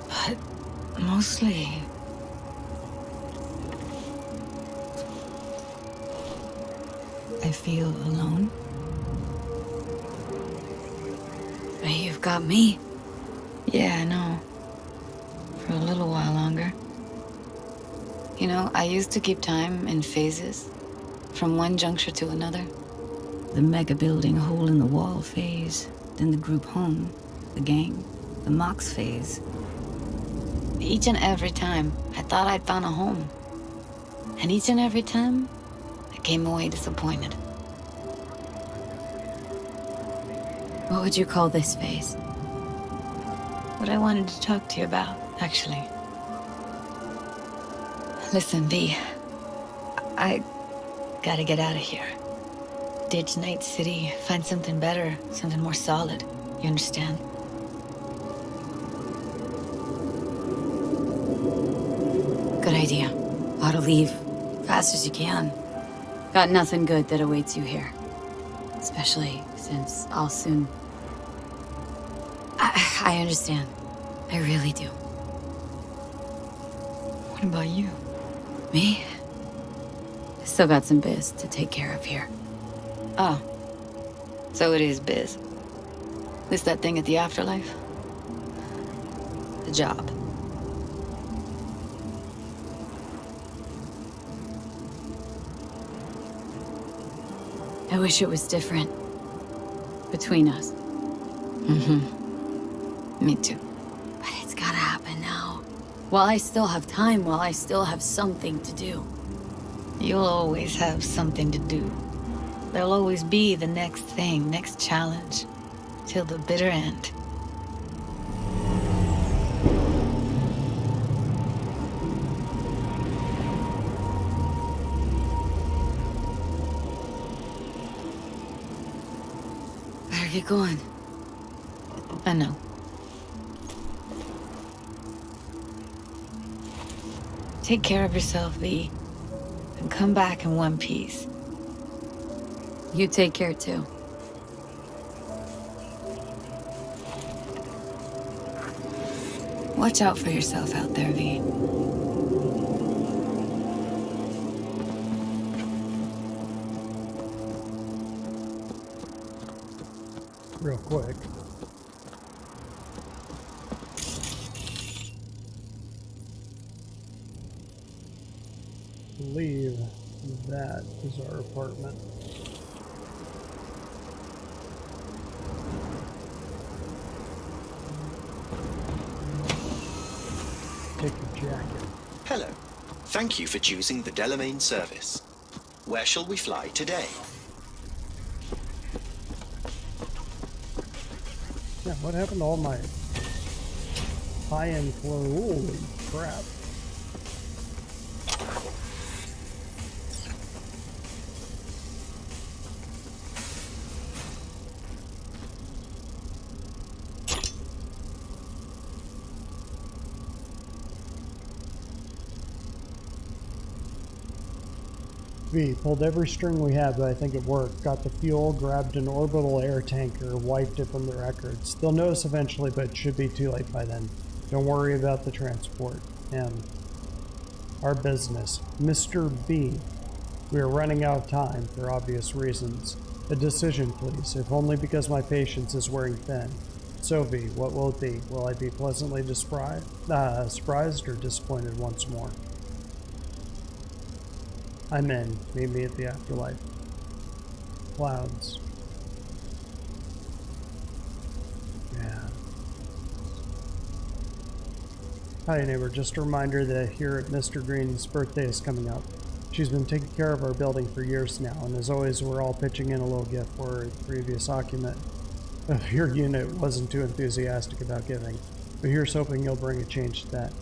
But mostly I feel alone. But you've got me. Yeah, I know. For a little while longer. You know, I used to keep time in phases, from one juncture to another. The mega building hole in the wall phase, then the group home, the gang, the Mox phase. Each and every time, I thought I'd found a home. And each and every time, I came away disappointed. What would you call this phase? What I wanted to talk to you about, actually. Listen, V. I gotta get out of here. Ditch Night City, find something better, something more solid. You understand? Good idea. Ought to leave. Fast as you can. Got nothing good that awaits you here. Especially since I'll soon... I understand. I really do. What about you? Me? Still got some biz to take care of here. Oh. So it is biz. This that thing at the afterlife? The job. I wish it was different. Between us. Me too. But it's gotta happen now. While I still have time, while I still have something to do. You'll always have something to do. There'll always be the next thing, next challenge. Till the bitter end. Better get going. I know. Take care of yourself, V. And come back in one piece. You take care, too. Watch out for yourself out there, V. Real quick. I believe that is our apartment. Take your jacket. Hello. Thank you for choosing the Delamain service. Where shall we fly today? Yeah, what happened to all my high-end clothes? Holy crap. V, pulled every string we had, but I think it worked. Got the fuel, grabbed an orbital air tanker, wiped it from the records. They'll notice eventually, but it should be too late by then. Don't worry about the transport. Our business. Mr. B. We are running out of time, for obvious reasons. A decision, please, if only because my patience is wearing thin. So, V, what will it be? Will I be pleasantly surprised or disappointed once more? I'm in. Meet me at the afterlife. Clouds. Yeah. Hi, neighbor. Just a reminder that here at Mr. Green's birthday is coming up. She's been taking care of our building for years now, and as always, we're all pitching in a little gift for her. The previous occupant of your unit wasn't too enthusiastic about giving, but here's hoping you'll bring a change to that.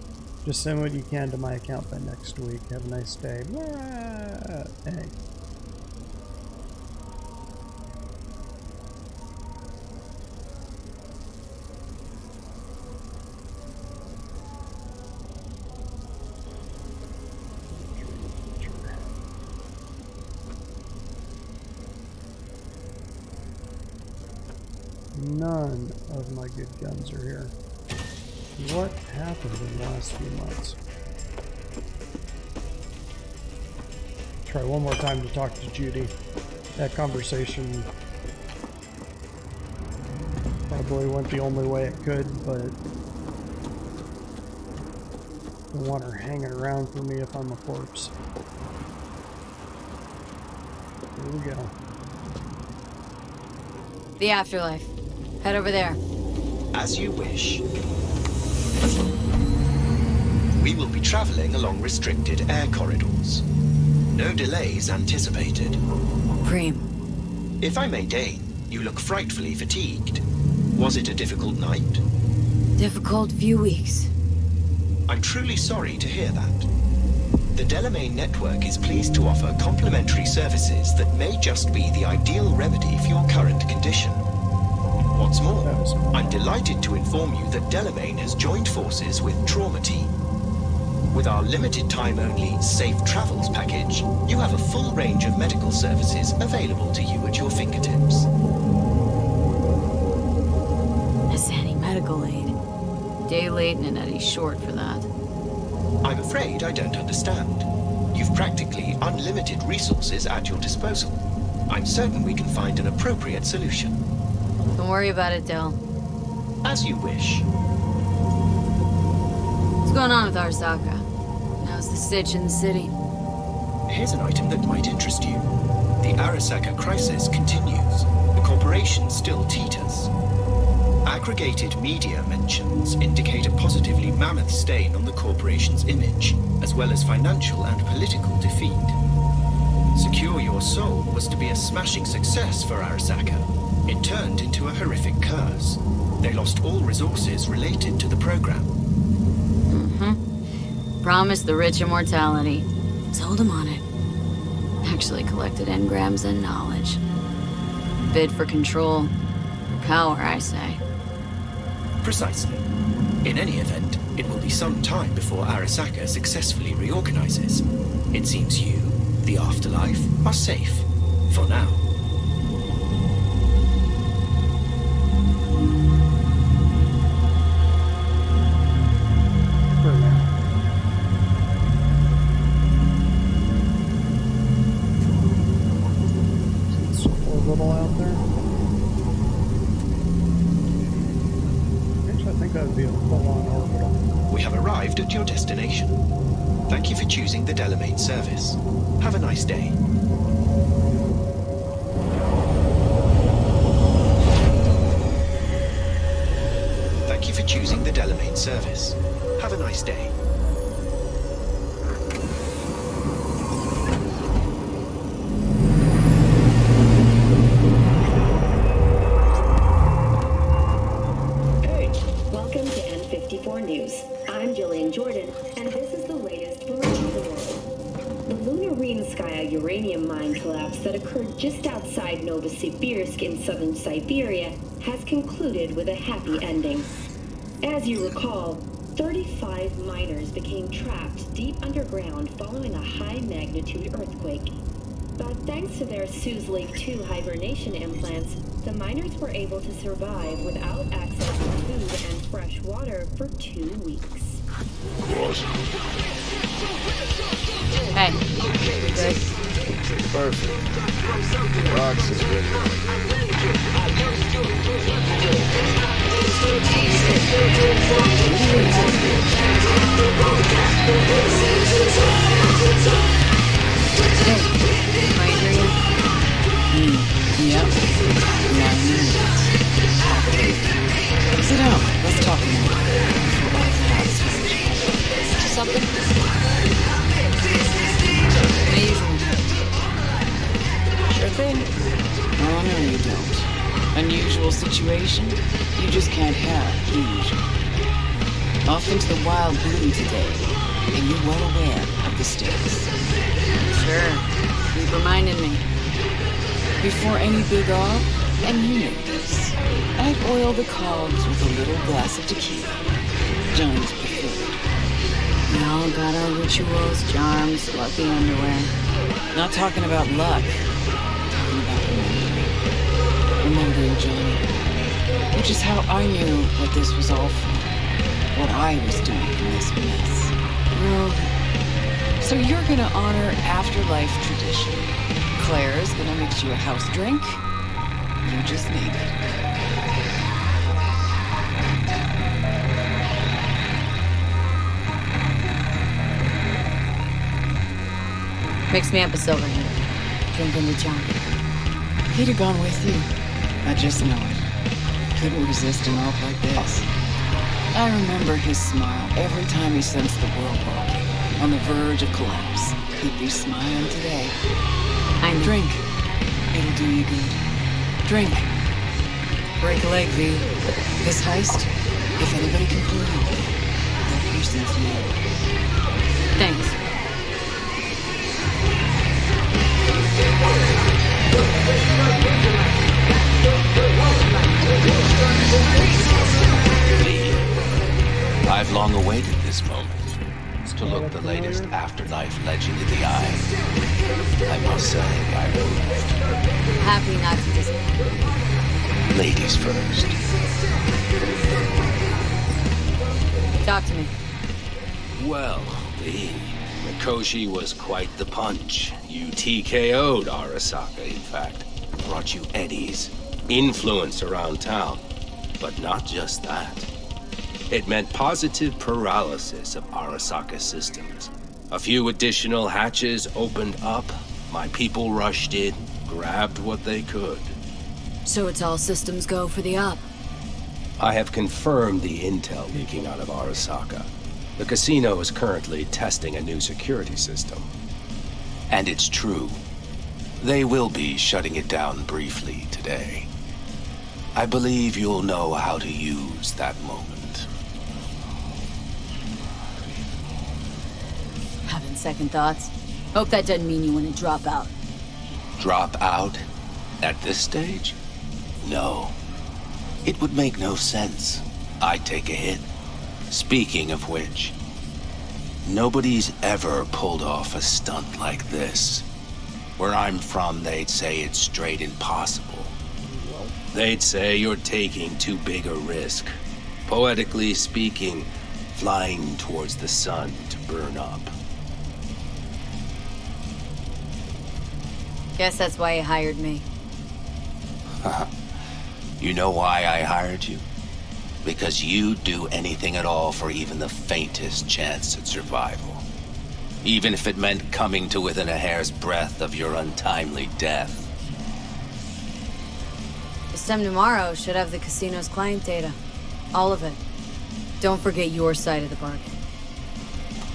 Just send what you can to my account by next week. Have a nice day. Hey. None of my good guns are here. What happened in the last few months? Try one more time to talk to Judy. That conversation probably went the only way it could, but I don't want her hanging around for me if I'm a corpse. Here we go. The afterlife. Head over there. As you wish. We will be traveling along restricted air corridors. No delays anticipated. Cream. If I may deign, you look frightfully fatigued. Was it a difficult night? Difficult few weeks. I'm truly sorry to hear that. The Delamain network is pleased to offer complimentary services that may just be the ideal remedy for your current condition. What's more, I'm delighted to inform you that Delamain has joined forces with Trauma Team. With our limited time only Safe Travels package, you have a full range of medical services available to you at your fingertips. That's any medical aid. Day late and an Eddie short for that. I'm afraid I don't understand. You've practically unlimited resources at your disposal. I'm certain we can find an appropriate solution. Don't worry about it, Del. As you wish. What's going on with Arasaka? How's the stitch in the city? Here's an item that might interest you. The Arasaka crisis continues. The corporation still teeters. Aggregated media mentions indicate a positively mammoth stain on the corporation's image, as well as financial and political defeat. Secure Your Soul was to be a smashing success for Arasaka. It turned into a horrific curse. They lost all resources related to the program. Promised the rich immortality. Sold him on it. Actually collected engrams and knowledge. Bid for control. For power, I say. Precisely. In any event, it will be some time before Arasaka successfully reorganizes. It seems you, the afterlife, are safe. For now. At your destination. Thank you for choosing the Delamain service. Have a nice day. Thank you for choosing the Delamain service. Have a nice day. That occurred just outside Novosibirsk in southern Siberia has concluded with a happy ending. As you recall, 35 miners became trapped deep underground following a high-magnitude earthquake. But thanks to their Suzlake 2 hibernation implants, the miners were able to survive without access to food and fresh water for 2 weeks. Hey, good. Perfect. Rox is ready. Yep. Sit down. Let's talk more. Something? What do you Unusual situation? You just can't have the usual. Off into the wild blue today, and you're well aware of the stakes. Sure. Keep reminding me. Before any big op, and you know this, I'd oil the cogs with a little glass of tequila. John's preferred. We all got our rituals, charms, lucky underwear. Not talking about luck. Talking about remembering. Remembering Johnny. Which is how I knew what this was all for. What I was doing in this mess. Well, so you're gonna honor afterlife tradition. Claire's gonna mix you a house drink. You just need it. Mix me up a Silverhand. Drinking to Johnny. He'd have gone with you. I just know it. Couldn't resist an op like this. I remember his smile every time he sensed the world walking, on the verge of collapse. He'd be smiling today. I know. Drink. It'll do you good. Drink. Break a leg, V. This heist, if anybody can pull it off, that person's you. Thanks. I've long awaited this moment, to look the latest afterlife legend in the eye. I must say, I moved. Happy not to disappoint. Ladies first. Talk to me. Well, the Mikoshi was quite the punch. You TKO'd Arasaka, in fact. Brought you eddies, influence around town. But not just that. It meant positive paralysis of Arasaka systems. A few additional hatches opened up. My people rushed in, grabbed what they could. So it's all systems go for the op. I have confirmed the intel leaking out of Arasaka. The casino is currently testing a new security system. And it's true. They will be shutting it down briefly today. I believe you'll know how to use that moment. Having second thoughts. Hope that doesn't mean you want to drop out. Drop out? At this stage? No. It would make no sense. I'd take a hit. Speaking of which, nobody's ever pulled off a stunt like this. Where I'm from, they'd say it's straight impossible. They'd say you're taking too big a risk. Poetically speaking, flying towards the sun to burn up. Guess that's why you hired me. You know why I hired you? Because you'd do anything at all for even the faintest chance at survival. Even if it meant coming to within a hair's breadth of your untimely death. This time tomorrow should have the casino's client data. All of it. Don't forget your side of the bargain.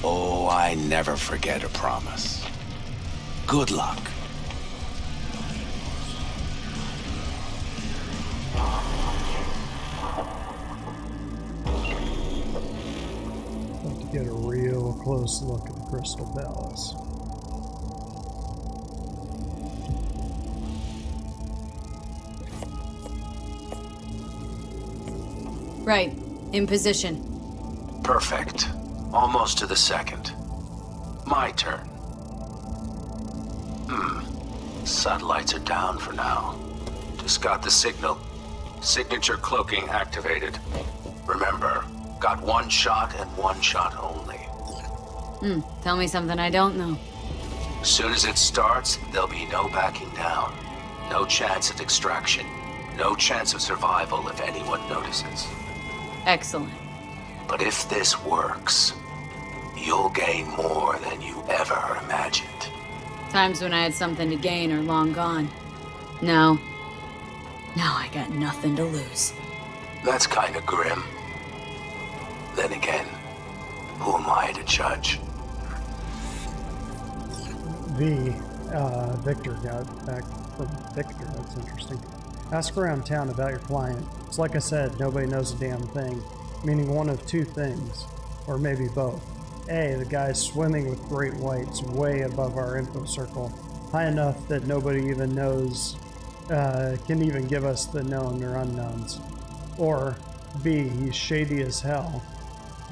Oh, I never forget a promise. Good luck. Get a real close look at the Crystal Palace. Right. In position. Perfect. Almost to the second. My turn. Satellites are down for now. Just got the signal. Signature cloaking activated. Remember, got one shot and one shot only. Tell me something I don't know. As soon as it starts, there'll be no backing down. No chance at extraction. No chance of survival if anyone notices. Excellent. But if this works, you'll gain more than you ever imagined. Times when I had something to gain are long gone. No. Now I got nothing to lose. That's kind of grim. Then again, who am I to judge? Victor got back from Victor. That's interesting. Ask around town about your client. It's like I said, nobody knows a damn thing, meaning one of two things, or maybe both. A, the guy's swimming with great whites way above our info circle, high enough that nobody even knows, can even give us the known or unknowns. Or B, he's shady as hell,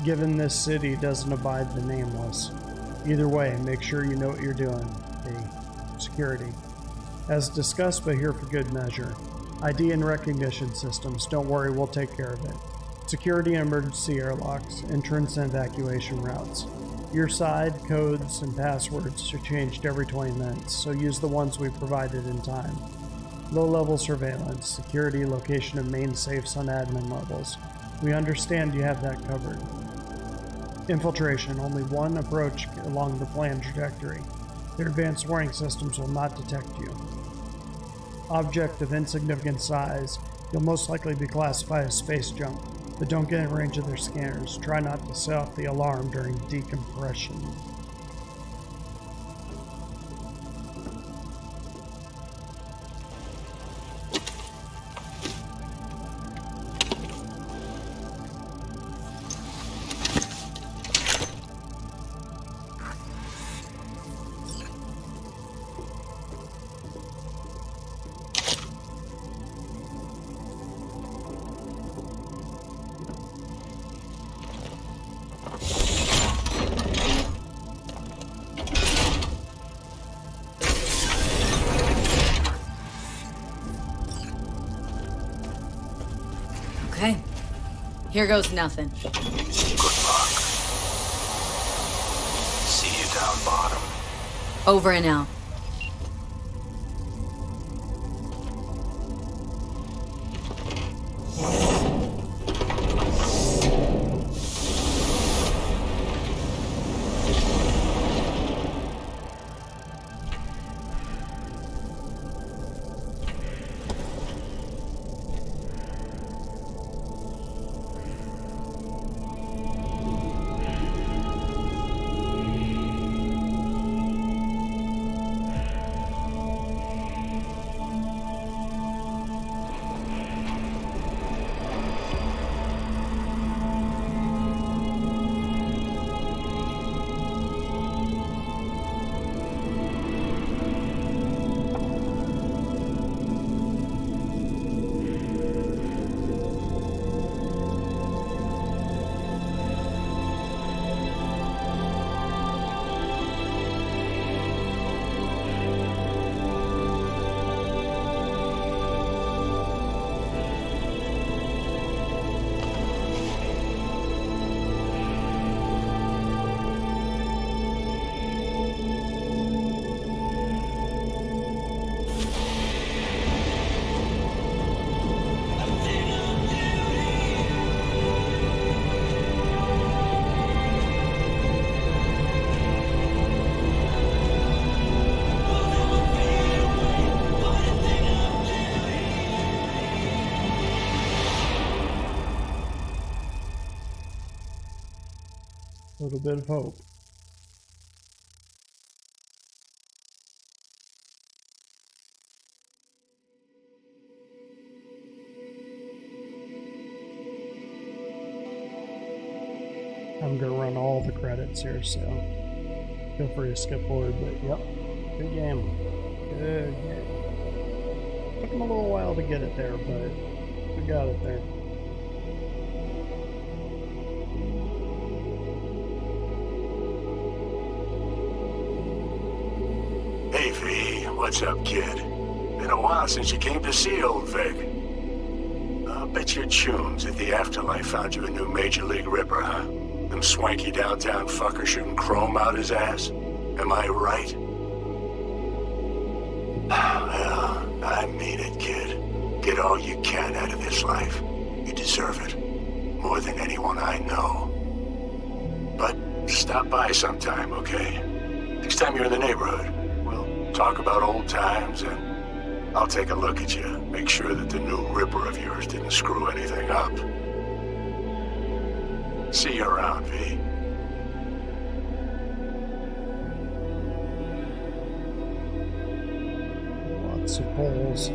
given this city doesn't abide the nameless. Either way, make sure you know what you're doing. A, security. As discussed, but here for good measure. ID and recognition systems, don't worry, we'll take care of it. Security and emergency airlocks, entrance and evacuation routes. Your side, codes, and passwords are changed every 20 minutes, so use the ones we provided in time. Low-level surveillance, security, location of main safes on admin levels. We understand you have that covered. Infiltration, only one approach along the planned trajectory. Their advanced warning systems will not detect you. Object of insignificant size, you'll most likely be classified as space junk, but don't get in range of their scanners. Try not to set off the alarm during decompression. Okay. Here goes nothing. Good luck. See you down bottom. Over and out. A little bit of hope. I'm gonna run all the credits here, so feel free to skip forward, but yep, good game. Good game. Took him a little while to get it there, but we got it there. Hey, V, what's up, kid? Been a while since you came to see old Vic. I'll bet your tunes that the afterlife found you a new Major League Ripper, huh? Them swanky downtown fuckers shooting chrome out his ass. Am I right? Well, I mean it, kid. Get all you can out of this life. You deserve it. More than anyone I know. But stop by sometime, okay? Next time you're in the neighborhood. Talk about old times, and I'll take a look at you. Make sure that the new Ripper of yours didn't screw anything up. See you around, V. Lots of poles.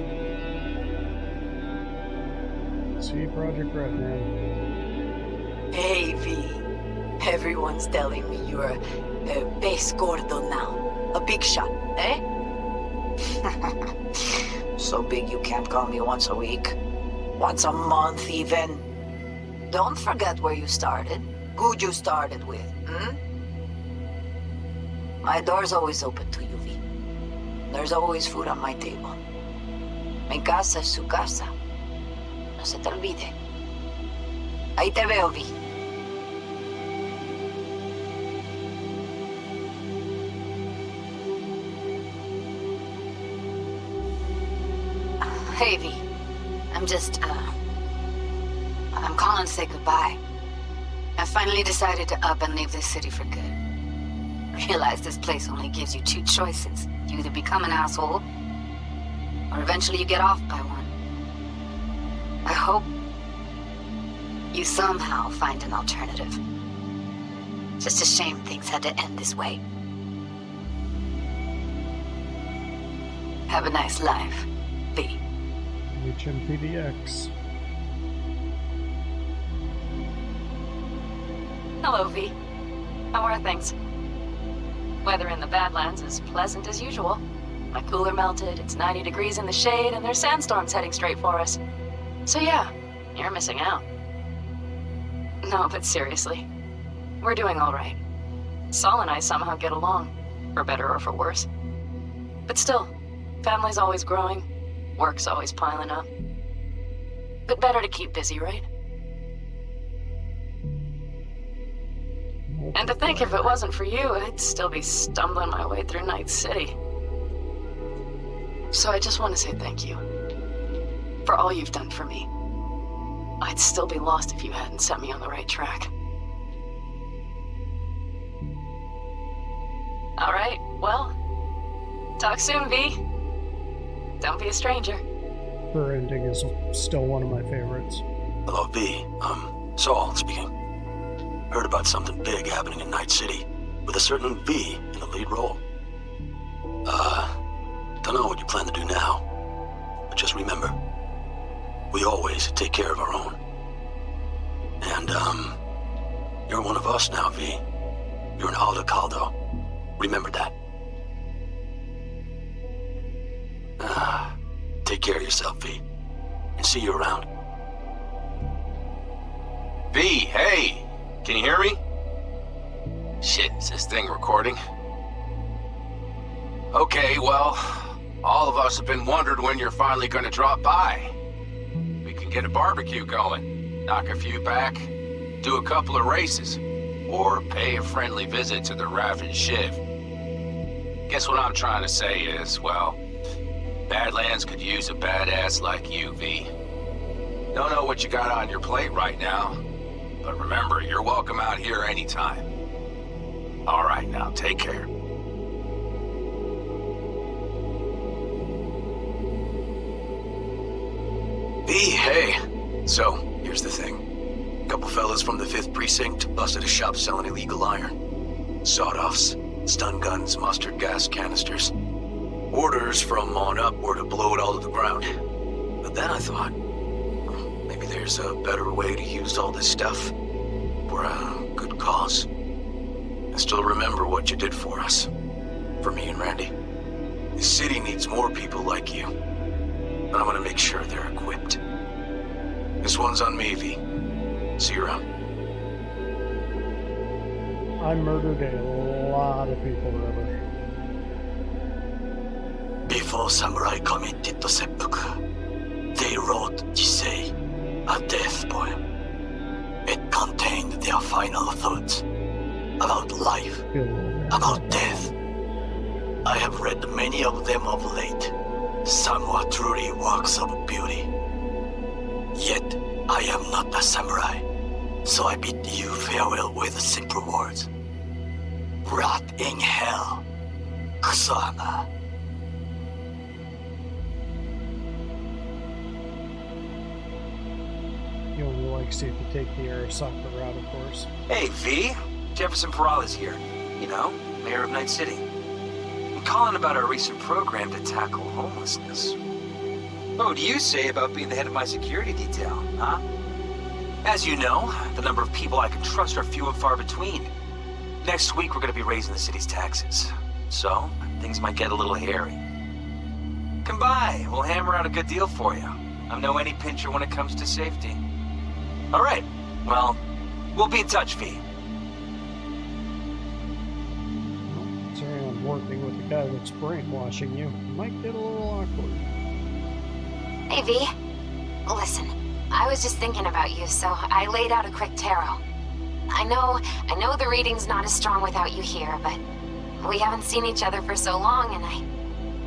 See Project Red, man. Hey, V. Everyone's telling me you're a base gordo now. A big shot, eh? So big you can't call me once a week. Once a month, even. Don't forget where you started. Who you started with, hmm? My door's always open to you, V. There's always food on my table. Mi casa es su casa. No se te olvide. Ahí te veo, V. Hey, V. I'm calling to say goodbye. I finally decided to up and leave this city for good. Realize this place only gives you two choices. You either become an asshole, or eventually you get off by one. I hope you somehow find an alternative. Just a shame things had to end this way. Have a nice life, V. HMPDX. Hello, V. How are things? Weather in the Badlands is pleasant as usual. My cooler melted, it's 90 degrees in the shade, and there's sandstorms heading straight for us. So yeah, you're missing out. No, but seriously, we're doing all right. Saul and I somehow get along, for better or for worse. But still, family's always growing, work's always piling up. But better to keep busy, right? And to think if it wasn't for you, I'd still be stumbling my way through Night City. So I just want to say thank you. For all you've done for me. I'd still be lost if you hadn't set me on the right track. Alright, well, talk soon, V. Don't be a stranger. Her ending is still one of my favorites. Hello, V. Saul speaking. Heard about something big happening in Night City, with a certain V in the lead role. Don't know what you plan to do now, but just remember, we always take care of our own. And, you're one of us now, V. You're an Aldo Caldo. Remember that. Take care of yourself, V. And see you around. V, hey! Can you hear me? Shit, is this thing recording? Okay, well, all of us have been wondering when you're finally gonna drop by. We can get a barbecue going, knock a few back, do a couple of races, or pay a friendly visit to the Raven Shiv. Guess what I'm trying to say is, well, Badlands could use a badass like you, V. Don't know what you got on your plate right now, but remember, you're welcome out here anytime. All right, now, take care. V, hey. So, here's the thing. A couple fellas from the 5th Precinct busted a shop selling illegal iron. Sawed-offs, stun guns, mustard gas canisters. Orders from on up were to blow it all to the ground. But then I thought, maybe there's a better way to use all this stuff for a good cause. I still remember what you did for us. For me and Randy. This city needs more people like you. And I'm gonna make sure they're equipped. This one's on me, V. See you around. I murdered a lot of people, River. Before samurai committed to seppuku, they wrote Jisei, a death poem. It contained their final thoughts about life, about death. I have read many of them of late. Some were truly works of beauty. Yet, I am not a samurai, so I bid you farewell with simple words. Rot in hell, Kusama. You only like see if you take the Arasaka route, of course. Hey, V. Jefferson Peralta's here. You know, mayor of Night City. I'm calling about our recent program to tackle homelessness. What do you say about being the head of my security detail, huh? As you know, the number of people I can trust are few and far between. Next week, we're gonna be raising the city's taxes. So, things might get a little hairy. Come by, we'll hammer out a good deal for you. I'm no any pincher when it comes to safety. All right, well, we'll be in touch, V. Sorry, I'm working with the guy that's brainwashing you. It might get a little awkward. Hey, V. Listen, I was just thinking about you, so I laid out a quick tarot. I know the reading's not as strong without you here, but we haven't seen each other for so long, and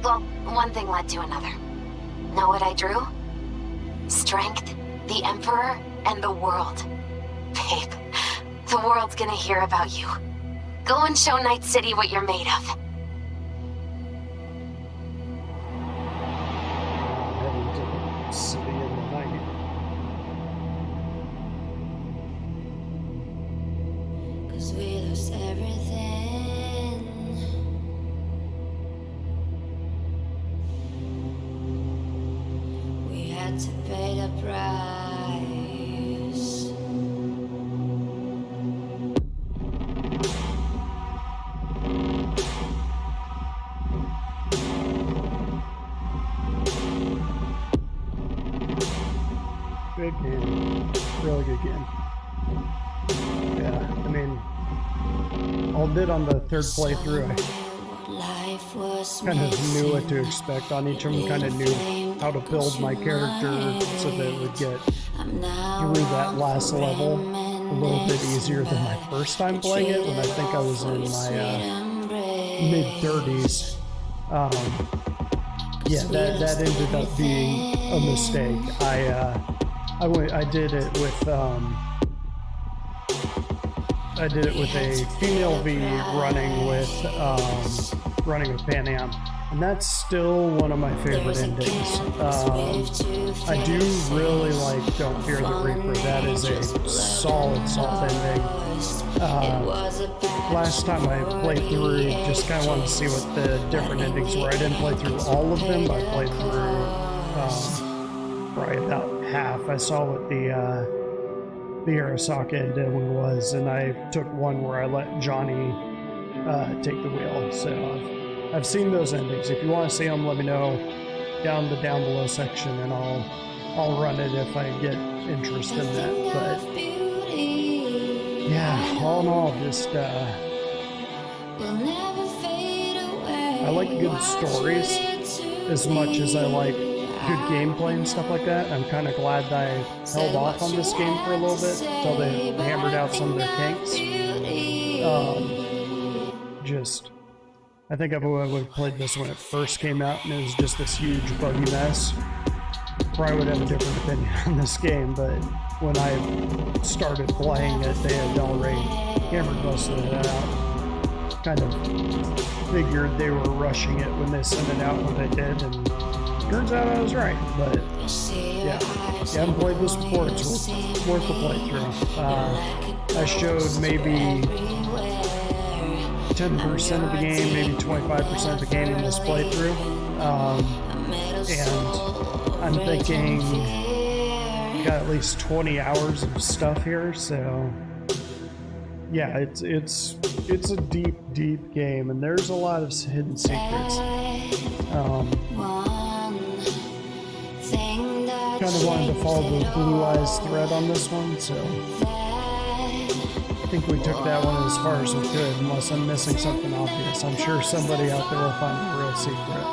well, one thing led to another. Know what I drew? Strength, the Emperor, and the world. Babe, the world's gonna hear about you. Go and show Night City what you're made of. Heading to the city in the night. Cause we lost everything. We had to pay the price. Good game. Really good game. Yeah, I mean, all did on the third playthrough. I kind of knew what to expect on each of them, kind of knew how to build my character so that it would get through that last level a little bit easier than my first time playing it, when I think I was in my mid-30s. Yeah, that ended up being a mistake. I did it with a female V running with Pan Am, and that's still one of my favorite endings. I do really like Don't Fear the Reaper. That is a solid ending. Last time I played through, just kind of wanted to see what the different endings were. I didn't play through all of them, but I played through probably about half. I saw what the Arasaka ending was, and I took one where I let Johnny take the wheel. So I've seen those endings. If you want to see them, let me know down the down below section, and I'll run it if I get interest in that. But yeah, all in all, just I like good stories as much as I like good gameplay and stuff like that. I'm kind of glad that I held off on this game for a little bit until they hammered out some of their kinks. I think I would have played this when it first came out and it was just this huge buggy mess. Probably would have a different opinion on this game, but when I started playing it, they had already hammered most of it out. Kind of figured they were rushing it when they sent it out when they did, and turns out I was right. But yeah, if you haven't played this before, it's worth the playthrough. I showed maybe 10% of the game, maybe 25% of the game in this playthrough, and I'm thinking got at least 20 hours of stuff here. So yeah, it's a deep game, and there's a lot of hidden secrets. Kind of wanted to follow the Blue Eyes thread on this one, so I think we took that one as far as we could, unless I'm missing something obvious. I'm sure somebody out there will find the real secret.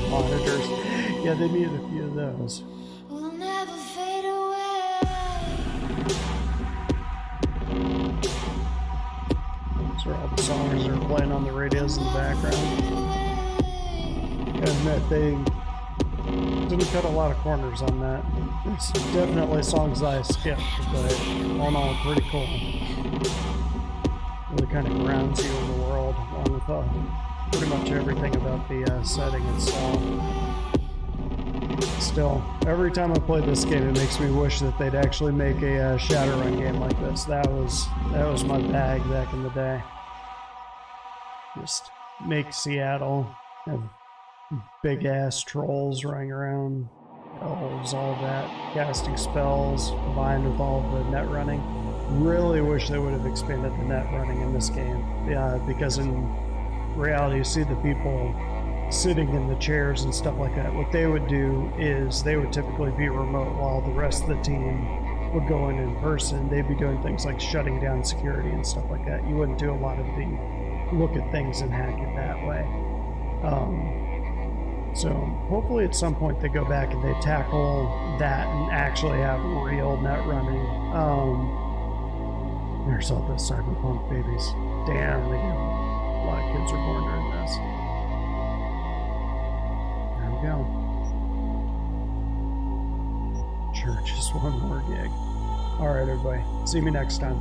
monitors. Yeah, they needed a few of those. will never fade away. These are all the songs that are playing on the radios in the background. I admit, they didn't cut a lot of corners on that. It's definitely songs I skipped, but all in all, pretty cool. Really kind of grounds you in the world, along with pretty much everything about the setting itself. Still, every time I play this game, it makes me wish that they'd actually make a Shadowrun game like this. That was my bag back in the day. Just make Seattle have big ass trolls running around, elves, all that, casting spells combined with all the net running. Really wish they would have expanded the net running in this game. Because in reality, you see the people sitting in the chairs and stuff like that. What they would do is they would typically be remote while the rest of the team would go in person. They'd be doing things like shutting down security and stuff like that. You wouldn't do a lot of the look at things and hack it that way. So hopefully at some point they go back and they tackle that and actually have real net running. There's all the Cyberpunk babies. Damn, a lot of kids are born during this. There we go. Sure, just one more gig. Alright, everybody. See me next time.